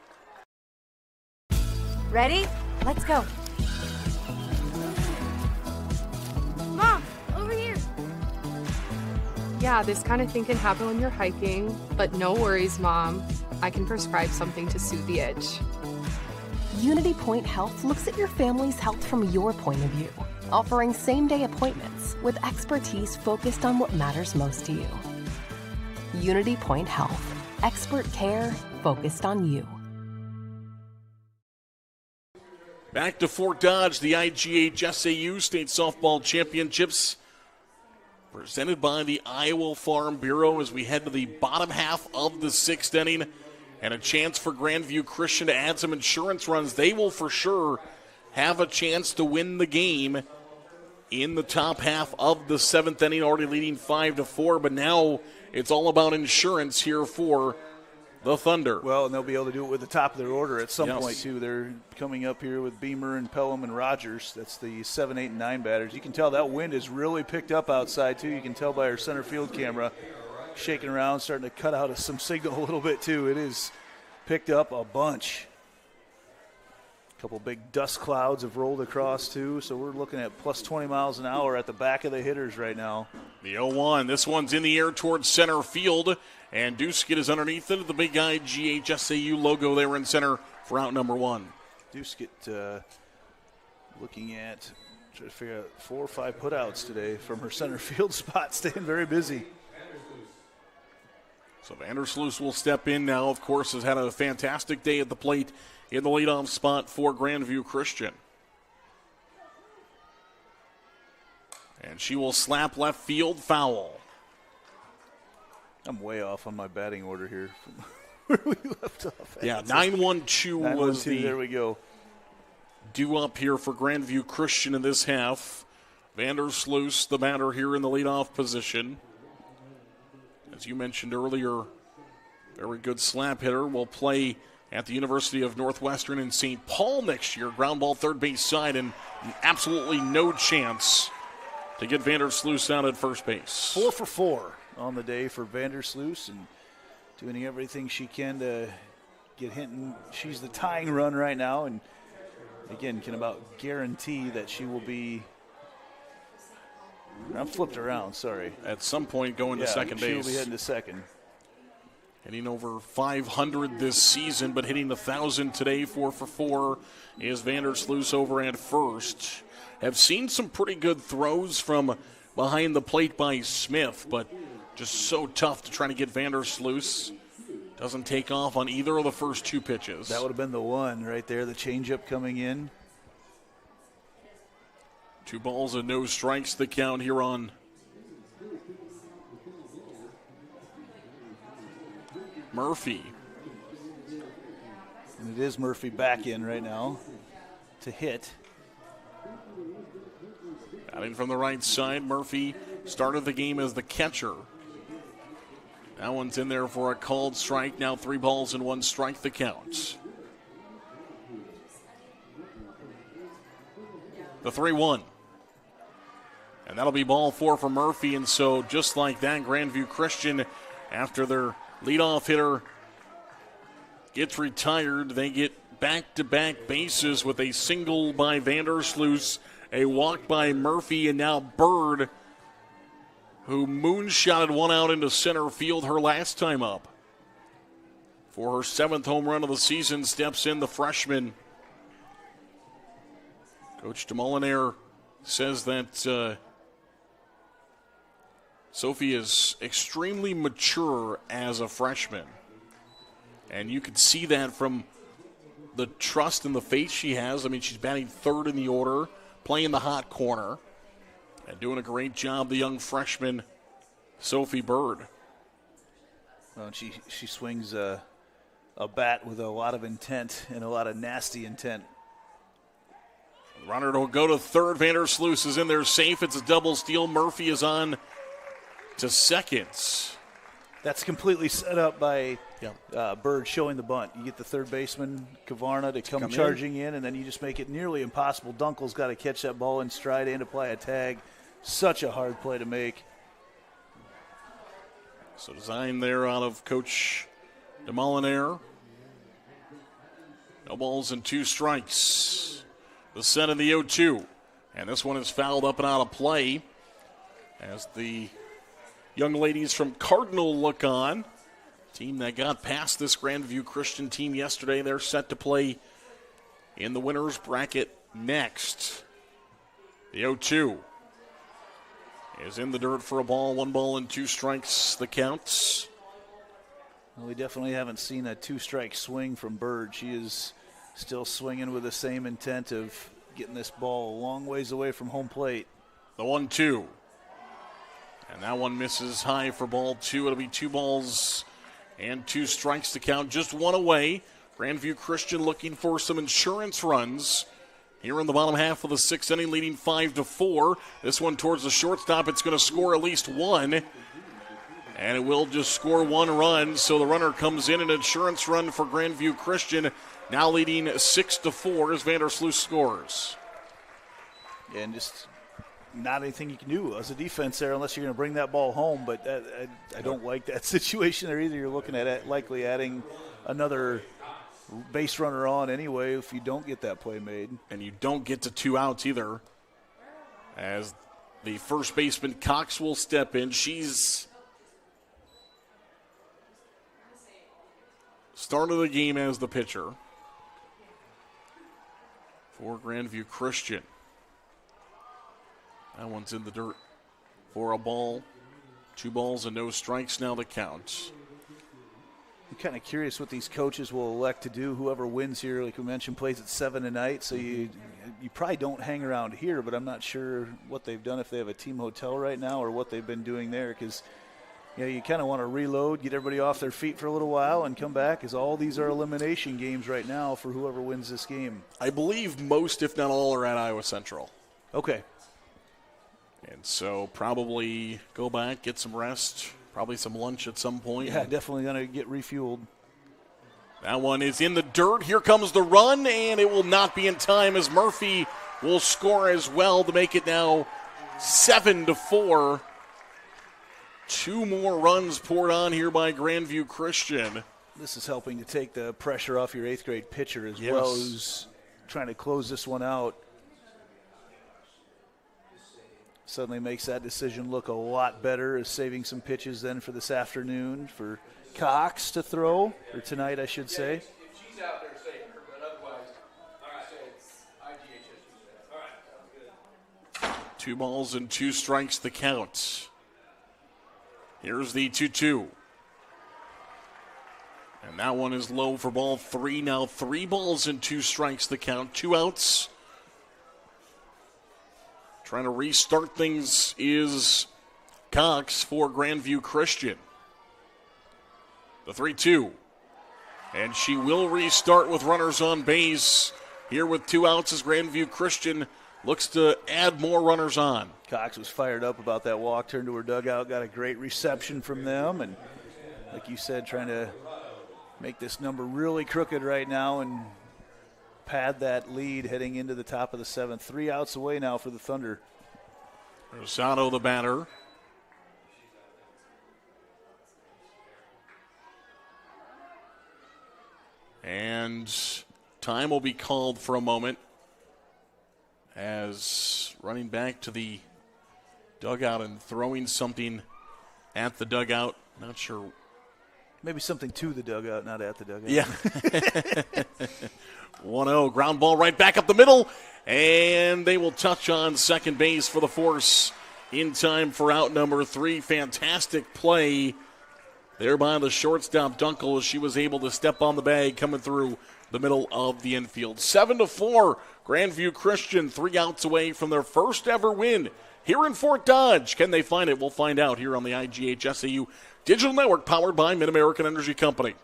Ready? Let's go. Mom, over here. Yeah, this kind of thing can happen when you're hiking, but no worries, Mom. I can prescribe something to soothe the itch. Unity Point Health looks at your family's health from your point of view, offering same-day appointments with expertise focused on what matters most to you. Unity Point Health, expert care focused on you. Back to Fort Dodge, the IGHSAU State Softball Championships presented by the Iowa Farm Bureau as we head to the bottom half of the 6th inning. And a chance for Grandview Christian to add some insurance runs. They will for sure have a chance to win the game in the top half of the 7th inning, already leading 5-4. But now it's all about insurance here for the Thunder. Well, and they'll be able to do it with the top of their order at some point, too. They're coming up here with Beamer and Pelham and Rogers. That's the 7, 8, and 9 batters. You can tell that wind is really picked up outside, too. You can tell by our center field camera shaking around, starting to cut out some signal a little bit, too. It is picked up a bunch. A couple big dust clouds have rolled across, too, so we're looking at plus 20 miles an hour at the back of the hitters right now. The 0-1. This one's in the air towards center field, and Duskett is underneath it. The big IGHSAU logo there in center for out number 1. Duskett looking at trying to figure out 4 or 5 putouts today from her center field spot, staying very busy. So Vandersloot will step in now, of course, has had a fantastic day at the plate in the leadoff spot for Grandview Christian. And she will slap left field foul. I'm way off on my batting order here from where we left off. Yeah, 9-1-2 was the there we go. Due up here for Grandview Christian in this half. Vandersloot, the batter here in the leadoff position. As you mentioned earlier, very good slap hitter. Will play at the University of Northwestern in St. Paul next year. Ground ball third base side, and absolutely no chance to get Vandersloot out at first base. 4 for 4 on the day for Vandersloot, and doing everything she can to get Hinton. She's the tying run right now, and again, can about guarantee that she will be. I'm flipped around, sorry. At some point going to second base. She'll be heading to second. Hitting over 500 this season, but hitting 1,000 today, 4 for 4, is Vandersloot over at first. Have seen some pretty good throws from behind the plate by Smith, but just so tough to try to get Vandersloot. Doesn't take off on either of the first 2 pitches. That would have been the one right there, the changeup coming in. 2 balls and no strikes the count here on Murphy. And it is Murphy back in right now to hit. Batting from the right side, Murphy started the game as the catcher. That one's in there for a called strike. Now 3 balls and 1 strike the count. The 3-1. And that'll be ball 4 for Murphy. And so just like that, Grandview Christian, after their leadoff hitter gets retired, they get back-to-back bases with a single by Vandersloot, a walk by Murphy, and now Bird, who moonshotted one out into center field her last time up. For her 7th home run of the season, steps in the freshman. Coach DeMolinaire says that Sophie is extremely mature as a freshman. And you can see that from the trust in the face she has. I mean, she's batting 3rd in the order, playing the hot corner, and doing a great job, the young freshman, Sophie Bird. Well, she swings a bat with a lot of intent and a lot of nasty intent. The runner will go to 3rd. Vandersloot is in there safe. It's a double steal. Murphy is on to second. That's completely set up by Bird showing the bunt. You get the third baseman, Kavarna, to come charging in, and then you just make it nearly impossible. Dunkel's got to catch that ball in stride and apply a tag. Such a hard play to make. So design there out of Coach DeMolinaire. No balls and 2 strikes. The set of the 0-2. And this one is fouled up and out of play as the young ladies from Cardinal look on. Team that got past this Grandview Christian team yesterday. They're set to play in the winner's bracket next. The 0-2 is in the dirt for a ball. 1 ball and 2 strikes the counts. Well, we definitely haven't seen a 2-strike swing from Bird. She is still swinging with the same intent of getting this ball a long ways away from home plate. The 1-2. And that one misses high for ball 2. It'll be 2 balls and 2 strikes to count. Just 1 away. Grandview Christian looking for some insurance runs here in the bottom half of the 6th inning, leading 5-4. This one towards the shortstop. It's going to score at least 1. And it will just score 1 run. So the runner comes in, an insurance run for Grandview Christian. Now leading 6-4 as Vandersloot scores. And just not anything you can do as a defense there unless you're going to bring that ball home. But I don't like that situation there either. You're looking at likely adding another base runner on anyway if you don't get that play made. And you don't get to 2 outs either, as The first baseman, Cox, will step in. She's started the game as the pitcher for Grandview Christian. That one's in the dirt for a ball. 2 balls and no strikes now the count. I'm kind of curious what these coaches will elect to do. Whoever wins here, like we mentioned, plays at 7 tonight. So you probably don't hang around here, but I'm not sure what they've done, if they have a team hotel right now or what they've been doing there, because you kind of want to reload, get everybody off their feet for a little while and come back, because all these are elimination games right now for whoever wins this game. I believe most, if not all, are at Iowa Central. Okay. And so probably go back, get some rest, probably some lunch at some point. Yeah, definitely going to get refueled. That one is in the dirt. Here comes the run, and it will not be in time as Murphy will score as well to make it now 7-4. 2 more runs poured on here by Grandview Christian. This is helping to take the pressure off your 8th grade pitcher as well, who's trying to close this one out. Suddenly makes that decision look a lot better, as saving some pitches then for this afternoon for Cox to throw, or tonight I should say. If she's out there, say her, but otherwise, all right, so it's IGHSAU. All right, sounds good. 2 balls and 2 strikes the count. Here's the 2-2. And that one is low for ball 3. Now 3 balls and 2 strikes the count. 2 outs. Trying to restart things is Cox for Grandview Christian. The 3-2. And she will restart with runners on base. Here with 2 outs as Grandview Christian looks to add more runners on. Cox was fired up about that walk, turned to her dugout, got a great reception from them. And like you said, trying to make this number really crooked right now and pad that lead heading into the top of the 7th. 3 outs away now for the Thunder. Rosado, the batter. And time will be called for a moment as running back to the dugout and throwing something at the dugout. Not sure. Maybe something to the dugout, not at the dugout. Yeah. 1-0, ground ball right back up the middle, and they will touch on second base for the force in time for out number 3. Fantastic play there by the shortstop Dunkel as she was able to step on the bag coming through the middle of the infield. 7-4, Grandview Christian 3 outs away from their first ever win here in Fort Dodge. Can they find it? We'll find out here on the IGHSAU Digital Network powered by Mid-American Energy Company.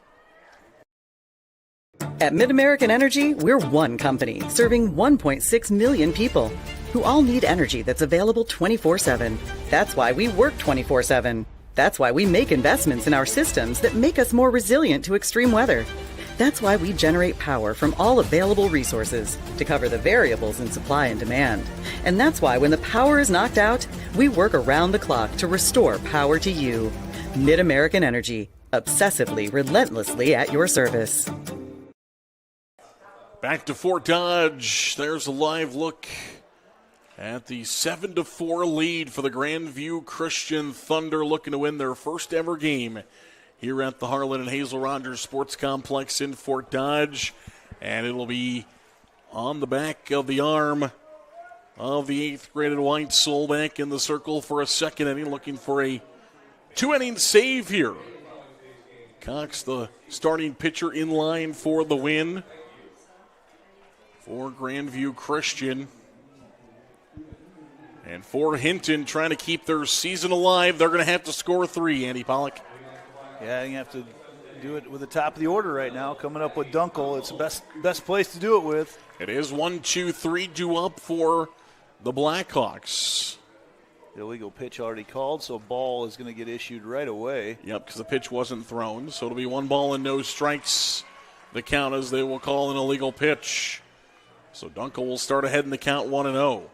At Mid-American Energy, we're one company serving 1.6 million people who all need energy that's available 24/7. That's why we work 24/7. That's why we make investments in our systems that make us more resilient to extreme weather. That's why we generate power from all available resources to cover the variables in supply and demand. And that's why when the power is knocked out, we work around the clock to restore power to you. Mid-American Energy, obsessively, relentlessly at your service. Back to Fort Dodge. There's a live look at the 7-4 lead for the Grandview Christian Thunder, looking to win their first ever game here at the Harlan and Hazel Rogers Sports Complex in Fort Dodge. And it'll be on the back of the arm of the 8th graded White Soul back in the circle for a second inning, looking for a 2-inning save here. Cox, the starting pitcher, in line for the win for Grandview Christian. And for Hinton, trying to keep their season alive, they're going to have to score 3, Andy Pollock. Yeah, you have to do it with the top of the order right now. Coming up with Dunkel, it's the best place to do it with. It is 1-2-3 due up for the Blackhawks. The illegal pitch already called, so a ball is going to get issued right away. Yep, because the pitch wasn't thrown. So it'll be 1 ball and no strikes. The count as they will call an illegal pitch. So Dunkel will start ahead in the count 1-0.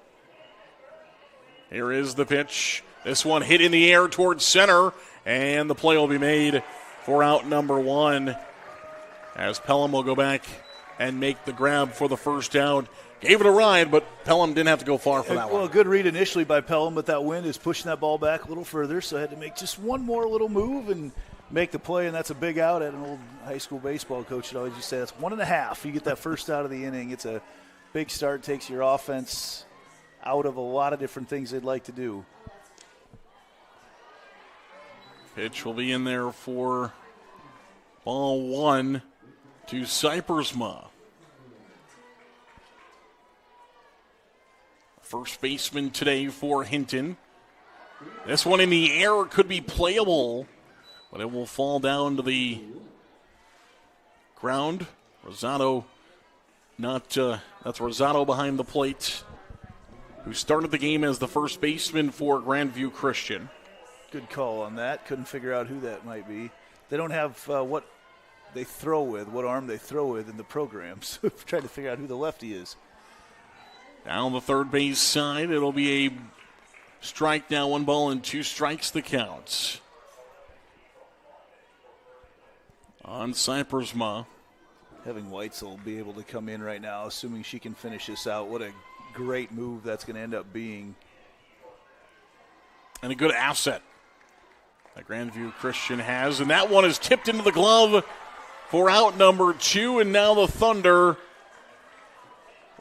Here is the pitch. This one hit in the air towards center, and the play will be made for out number 1 as Pelham will go back and make the grab for the first down. Gave it a ride, but Pelham didn't have to go far for that one. Well, a good read initially by Pelham, but that wind is pushing that ball back a little further, so I had to make just one more little move and make the play, and that's a big out. At an old high school baseball coach would always used to say that's 1.5. You get that first out of the inning. It's a big start, takes your offense out of a lot of different things they'd like to do. Pitch will be in there for ball 1 to Cypersma. First baseman today for Hinton. This one in the air could be playable, but it will fall down to the ground. Rosado that's Rosado behind the plate, who started the game as the first baseman for Grandview Christian. Good call on that. Couldn't figure out who that might be. They don't have what they throw with, what arm they throw with in the program, so trying to figure out who the lefty is. Down the third base side, it'll be a strike now, 1 ball and 2 strikes the count. On Cypersma. Having Weitzel be able to come in right now, assuming she can finish this out, what a great move that's going to end up being. And a good asset that Grandview Christian has. And that one is tipped into the glove for out number 2. And now the Thunder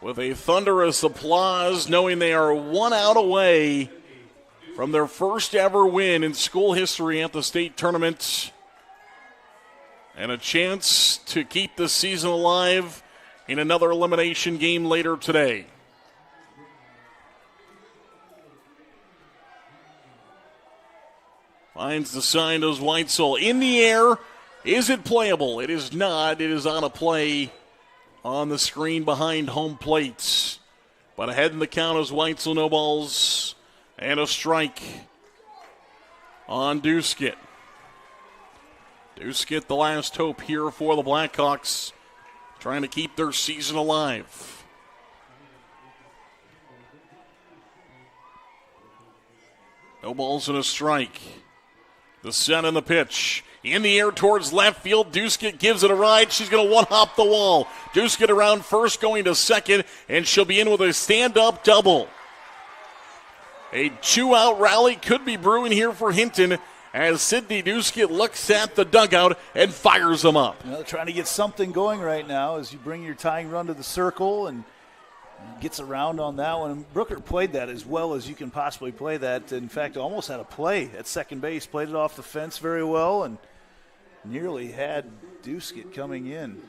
with a thunderous applause, knowing they are 1 out away from their first ever win in school history at the state tournament. And a chance to keep the season alive in another elimination game later today. Finds the sign as Weitzel in the air. Is it playable? It is not. It is on a play on the screen behind home plate. But ahead in the count is Weitzel, no balls, and a strike on Duskett. Duskett, the last hope here for the Blackhawks, trying to keep their season alive. No balls and a strike. The set and the pitch. In the air towards left field. Duskett gives it a ride. She's going to one-hop the wall. Duskett around first, going to second, and she'll be in with a stand-up double. A 2-out rally could be brewing here for Hinton as Sydney Duskett looks at the dugout and fires them up. Trying to get something going right now as you bring your tying run to the circle and gets around on that one. And Brooker played that as well as you can possibly play that. In fact, almost had a play at second base. Played it off the fence very well and nearly had Duskett coming in.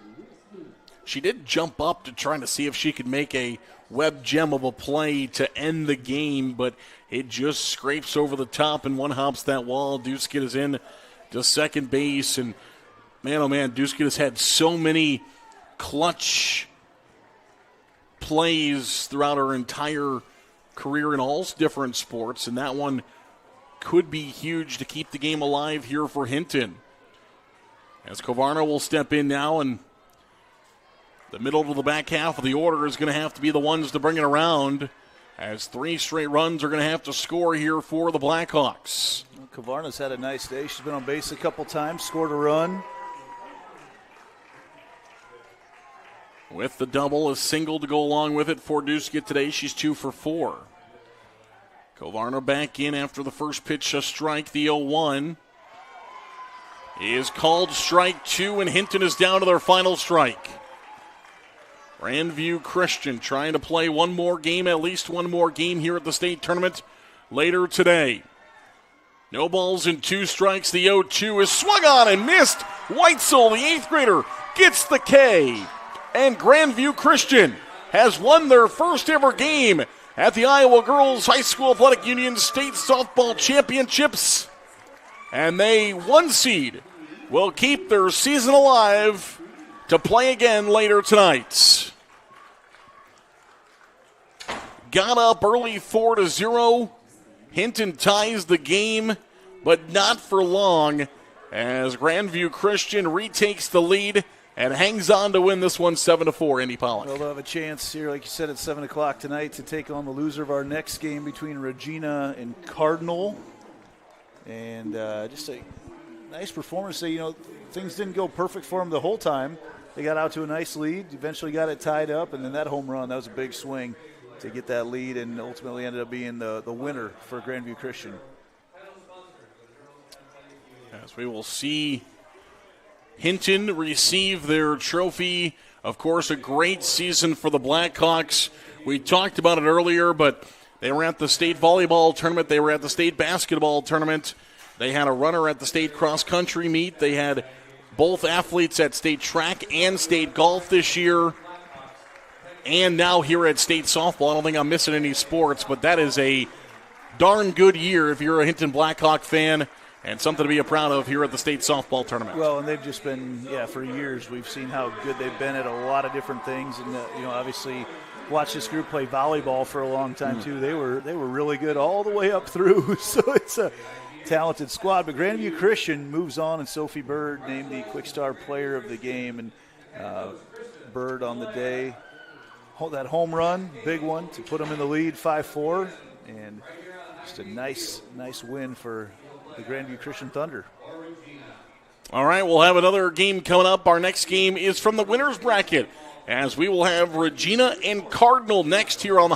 She did jump up to try to see if she could make a web gem of a play to end the game, but it just scrapes over the top and one-hops that wall. Duskett is in to second base, and man, oh man, Duskett has had so many clutch plays throughout her entire career in all different sports, and that one could be huge to keep the game alive here for Hinton. As Kovarna will step in now, and the middle to the back half of the order is going to have to be the ones to bring it around, as 3 straight runs are going to have to score here for the Blackhawks. Well, Kovarna's had a nice day. She's been on base a couple times, scored a run. With the double, a single to go along with it for Duskett today. She's 2 for 4. Kovarna back in after the first pitch, a strike. The 0-1 is called strike 2, and Hinton is down to their final strike. Grandview Christian trying to play one more game, at least one more game here at the state tournament later today. No balls and 2 strikes. The 0-2 is swung on and missed. Weitzel, the 8th grader, gets the K. And Grandview Christian has won their first ever game at the Iowa Girls High School Athletic Union State Softball Championships. And they, 1 seed, will keep their season alive to play again later tonight. Got up early 4-0. Hinton ties the game, but not for long, as Grandview Christian retakes the lead and hangs on to win this one 7-4. Andy Pollock. Well, they'll have a chance here, like you said, at 7 o'clock tonight to take on the loser of our next game between Regina and Cardinal. And just a nice performance. Things didn't go perfect for them the whole time. they got out to a nice lead, eventually got it tied up, and then that home run, that was a big swing to get that lead, and ultimately ended up being the winner for Grandview Christian. As we will see Hinton receive their trophy. Of course, a great season for the Blackhawks. We talked about it earlier, but they were at the state volleyball tournament. They were at the state basketball tournament. They had a runner at the state cross-country meet. They had both athletes at state track and state golf this year. And now here at state softball. I don't think I'm missing any sports, but that is a darn good year if you're a Hinton Blackhawk fan, and something to be proud of here at the state softball tournament. Well, and they've just been, for years we've seen how good they've been at a lot of different things. And, obviously watched this group play volleyball for a long time, too. They were really good all the way up through. So it's a talented squad. But Grandview Christian moves on, and Sophie Bird named the Quick Star Player of the Game. And Bird on the day, that home run, big one, to put them in the lead 5-4. And just a nice win for the Grandview Christian Thunder. All right, we'll have another game coming up. Our next game is from the winner's bracket, as we will have Regina and Cardinal next here on the